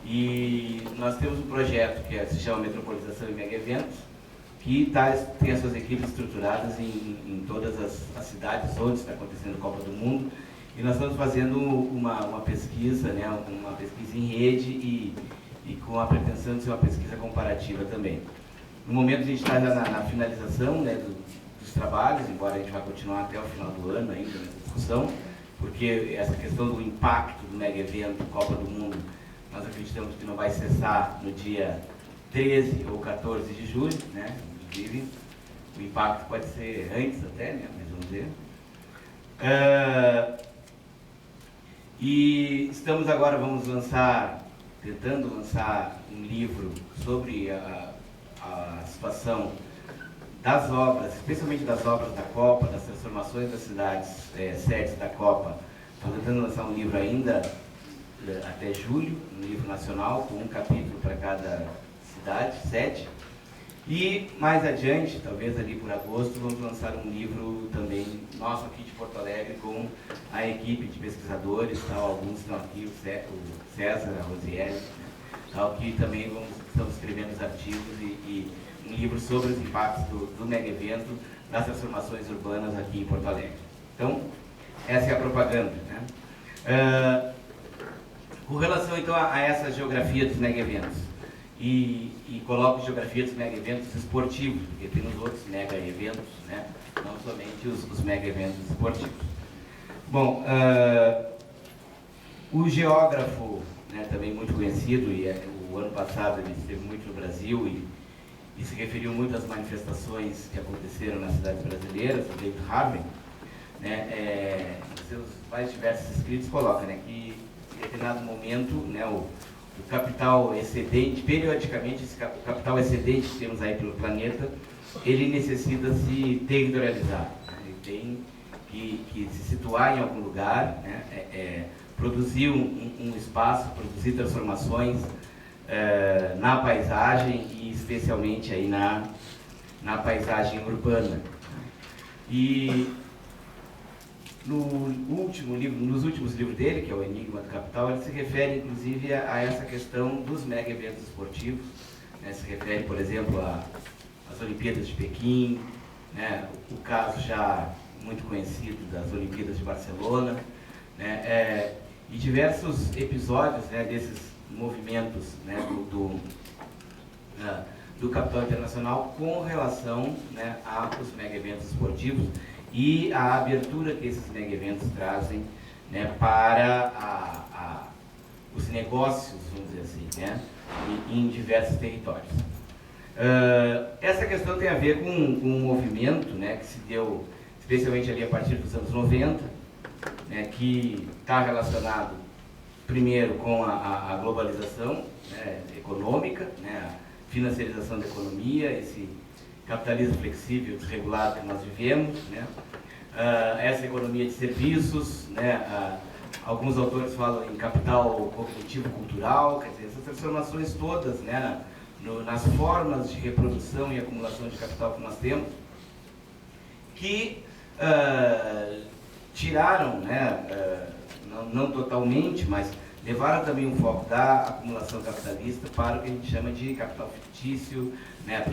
e nós temos um projeto que se chama Metropolização e Mega Eventos, que tem as suas equipes estruturadas em todas as cidades onde está acontecendo a Copa do Mundo, e nós estamos fazendo uma pesquisa, né, uma pesquisa em rede e com a pretensão de ser uma pesquisa comparativa também. No momento a gente está já na finalização, né, dos trabalhos, embora a gente vá continuar até o final do ano ainda nessa discussão, porque essa questão do impacto do mega evento Copa do Mundo, nós acreditamos que não vai cessar no dia 13 ou 14 de julho, né? Inclusive, o impacto pode ser antes até, né? Mas vamos ver. E estamos agora, tentando lançar um livro sobre a situação das obras, especialmente das obras da Copa, das transformações das cidades sedes da Copa. Estamos tentando lançar um livro ainda até julho, um livro nacional, com um capítulo para cada cidade, 7. E mais adiante, talvez ali por agosto, vamos lançar um livro também nosso aqui de Porto Alegre com a equipe de pesquisadores, tal, alguns estão aqui, o César, a Rosiele, tal, que também estamos escrevendo os artigos e um livro sobre os impactos do mega evento das transformações urbanas aqui em Porto Alegre. Então, essa é a propaganda, né? Com relação então a essa geografia dos mega eventos, e coloco geografia dos mega eventos esportivos, porque temos outros mega eventos, né? Não somente os mega eventos esportivos. Bom, o geógrafo, né, também muito conhecido, e o ano passado ele esteve muito no Brasil e se referiu muito às manifestações que aconteceram nas cidades brasileiras, o David Harvey, né, em seus mais diversos escritos coloca, né, que em determinado momento, né, o capital excedente, periodicamente o capital excedente que temos aí pelo planeta, ele necessita se territorializar, né? Ele tem que se situar em algum lugar, né? Produzir um espaço, produzir transformações na paisagem e especialmente aí na paisagem urbana. E nos últimos livros dele, que é o Enigma do Capital, ele se refere inclusive a essa questão dos mega eventos esportivos, né? Se refere, por exemplo, às Olimpíadas de Pequim, né? O caso já muito conhecido das Olimpíadas de Barcelona, né? E diversos episódios, né, desses movimentos, né, do capital internacional com relação, né, aos mega eventos esportivos e a abertura que esses mega eventos trazem, né, para os negócios, vamos dizer assim, né, em diversos territórios. Essa questão tem a ver com um movimento, né, que se deu especialmente ali a partir dos anos 90, né, que está relacionado primeiro com a globalização, né, econômica, né, a financiarização da economia, esse capitalismo flexível, desregulado que nós vivemos, né, essa economia de serviços, né, alguns autores falam em capital cognitivo-cultural, quer dizer, essas transformações todas, né, nas formas de reprodução e acumulação de capital que nós temos, que tiraram, né, não totalmente, mas levaram também um foco da acumulação capitalista para o que a gente chama de capital fictício, né,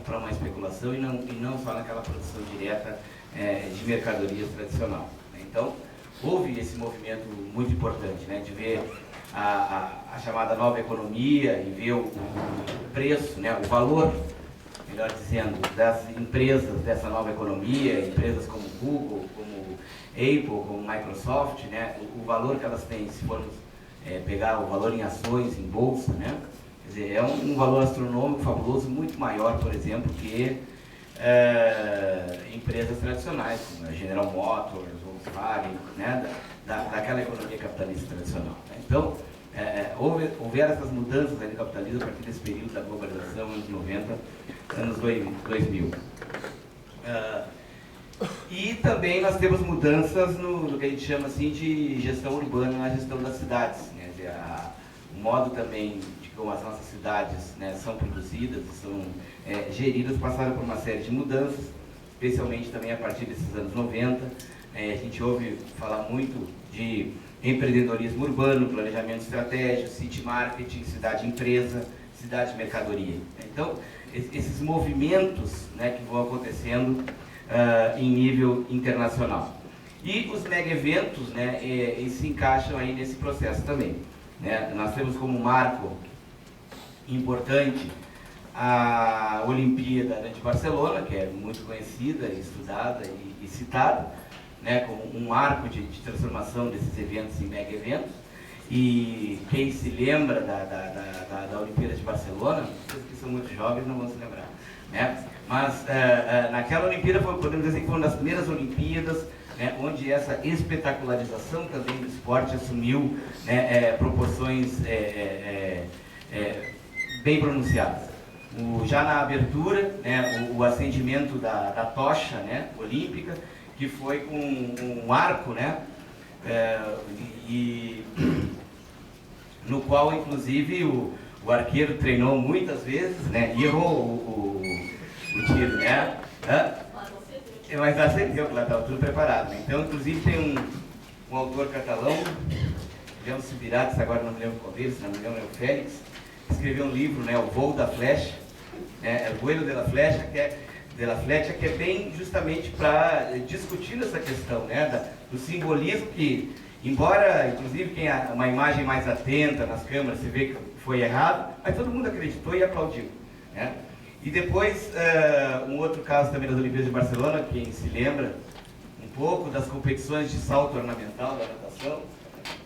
para uma especulação e não só naquela produção direta de mercadorias tradicional. Então, houve esse movimento muito importante, né, de ver a chamada nova economia e ver o preço, né, o valor, melhor dizendo, das empresas dessa nova economia, empresas como Google, como Apple, como Microsoft, né, o valor que elas têm, se formos pegar o valor em ações, em bolsa, né, quer dizer, é um valor astronômico, fabuloso, muito maior, por exemplo, que empresas tradicionais, como a General Motors, Volkswagen, né, daquela economia capitalista tradicional. Né. Então, houveram essas mudanças aí no capitalismo a partir desse período da globalização, anos 90, anos 2000. E também nós temos mudanças no que a gente chama assim, de gestão urbana, na gestão das cidades. Né? Quer dizer, o modo também de como as nossas cidades, né, são produzidas e são geridas passaram por uma série de mudanças, especialmente também a partir desses anos 90. A gente ouve falar muito de empreendedorismo urbano, planejamento estratégico, city marketing, cidade-empresa, cidade-mercadoria. Então, esses movimentos, né, que vão acontecendo em nível internacional. E os mega-eventos, né, se encaixam aí nesse processo também. Né? Nós temos como marco importante a Olimpíada de Barcelona, que é muito conhecida, estudada e citada, né, como um marco de transformação desses eventos em mega-eventos. E quem se lembra da Olimpíada de Barcelona, vocês que são muito jovens não vão se lembrar, né? Mas naquela Olimpíada, podemos dizer que foi uma das primeiras Olimpíadas, né, onde essa espetacularização também do esporte assumiu, né, proporções bem pronunciadas. Já na abertura, né, o acendimento da tocha, né, olímpica, que foi com um arco, né, no qual, inclusive, o arqueiro treinou muitas vezes, né, e errou o tiro, né? Mas acendeu, porque estava tudo preparado. Né? Então, inclusive, tem um autor catalão, Leão Subirats, agora não me lembro qual deles, se não me lembro é o Félix, que escreveu um livro, né, O Voo da Flecha, né, O Vuelo de la Flecha, que é bem justamente para discutir essa questão, né, do simbolismo que, embora, inclusive, quem uma imagem mais atenta nas câmeras, se vê que foi errado, mas todo mundo acreditou e aplaudiu. Né? E depois, um outro caso também das Olimpíadas de Barcelona, quem se lembra um pouco das competições de salto ornamental da natação,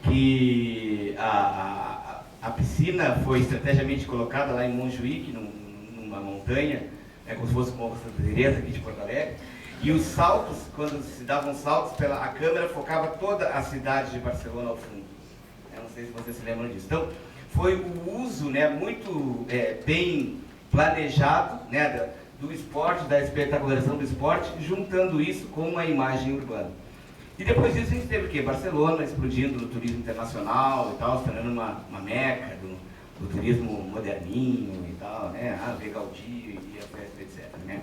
que a piscina foi estrategicamente colocada lá em Montjuïc, numa montanha, como se fosse uma Santa Teresa aqui de Porto Alegre, e os saltos, quando se davam saltos, a câmera focava toda a cidade de Barcelona ao fundo. Eu não sei se vocês se lembram disso. Então, foi o uso, né, muito bem planejado, né, do esporte, da espetacularização do esporte, juntando isso com uma imagem urbana. E depois disso a gente teve o quê? Barcelona explodindo no turismo internacional e tal, se tornando uma meca do turismo moderninho e tal, né? Ver Gaudí e a festa, etc. Né?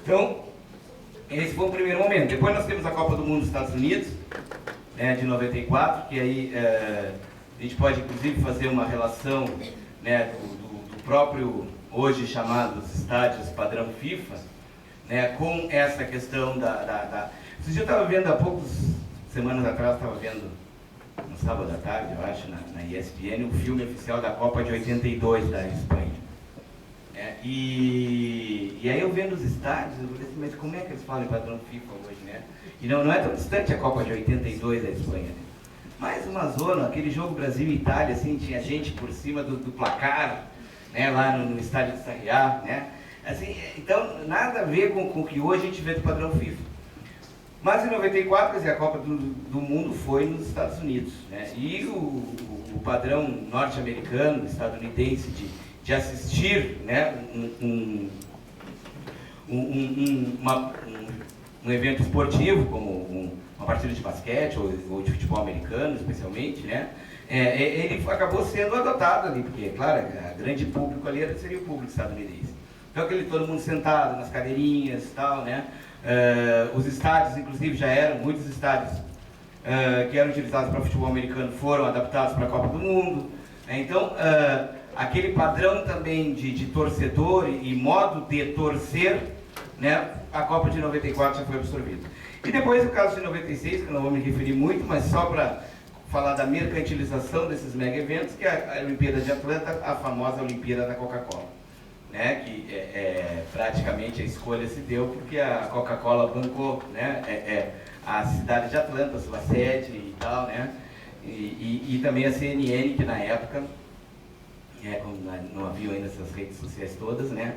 Então, esse foi o primeiro momento. Depois nós temos a Copa do Mundo dos Estados Unidos, né, de 94, que aí a gente pode inclusive fazer uma relação, né, do próprio, hoje chamados estádios padrão FIFA, né, com essa questão Esse dia eu estava vendo, há poucas semanas atrás, estava vendo, no sábado à tarde, eu acho, na ESPN, o filme oficial da Copa de 82 da Espanha. E aí eu vendo os estádios, eu falei assim, mas como é que eles falam em padrão FIFA hoje, né? E não é tão distante a Copa de 82 da Espanha, né? Mais uma zona, aquele jogo Brasil e Itália, assim, tinha gente por cima do placar, né, lá no estádio de Sarriá, né? Assim, então, nada a ver com o que hoje a gente vê do padrão FIFA. Mas em 94, quer dizer, a Copa do Mundo foi nos Estados Unidos, né? E o padrão norte-americano, estadunidense, de assistir, né, um evento esportivo, como uma partida de basquete ou de futebol americano, especialmente, né? Ele acabou sendo adotado ali, porque, claro, o grande público ali seria o público estadunidense. Então, todo mundo sentado nas cadeirinhas e tal, né? Os estádios, inclusive, já eram, muitos estádios que eram utilizados para futebol americano foram adaptados para a Copa do Mundo. Então, aquele padrão também de torcedor e modo de torcer, né? A Copa de 94 já foi absorvida. E depois o caso de 96, que eu não vou me referir muito, mas só para falar da mercantilização desses mega eventos, que é a Olimpíada de Atlanta, a famosa Olimpíada da Coca-Cola, né? Que praticamente a escolha se deu porque a Coca-Cola bancou, né? A cidade de Atlanta, a sua sede e tal, né? E também a CNN, que na época, quando não havia ainda essas redes sociais todas, né?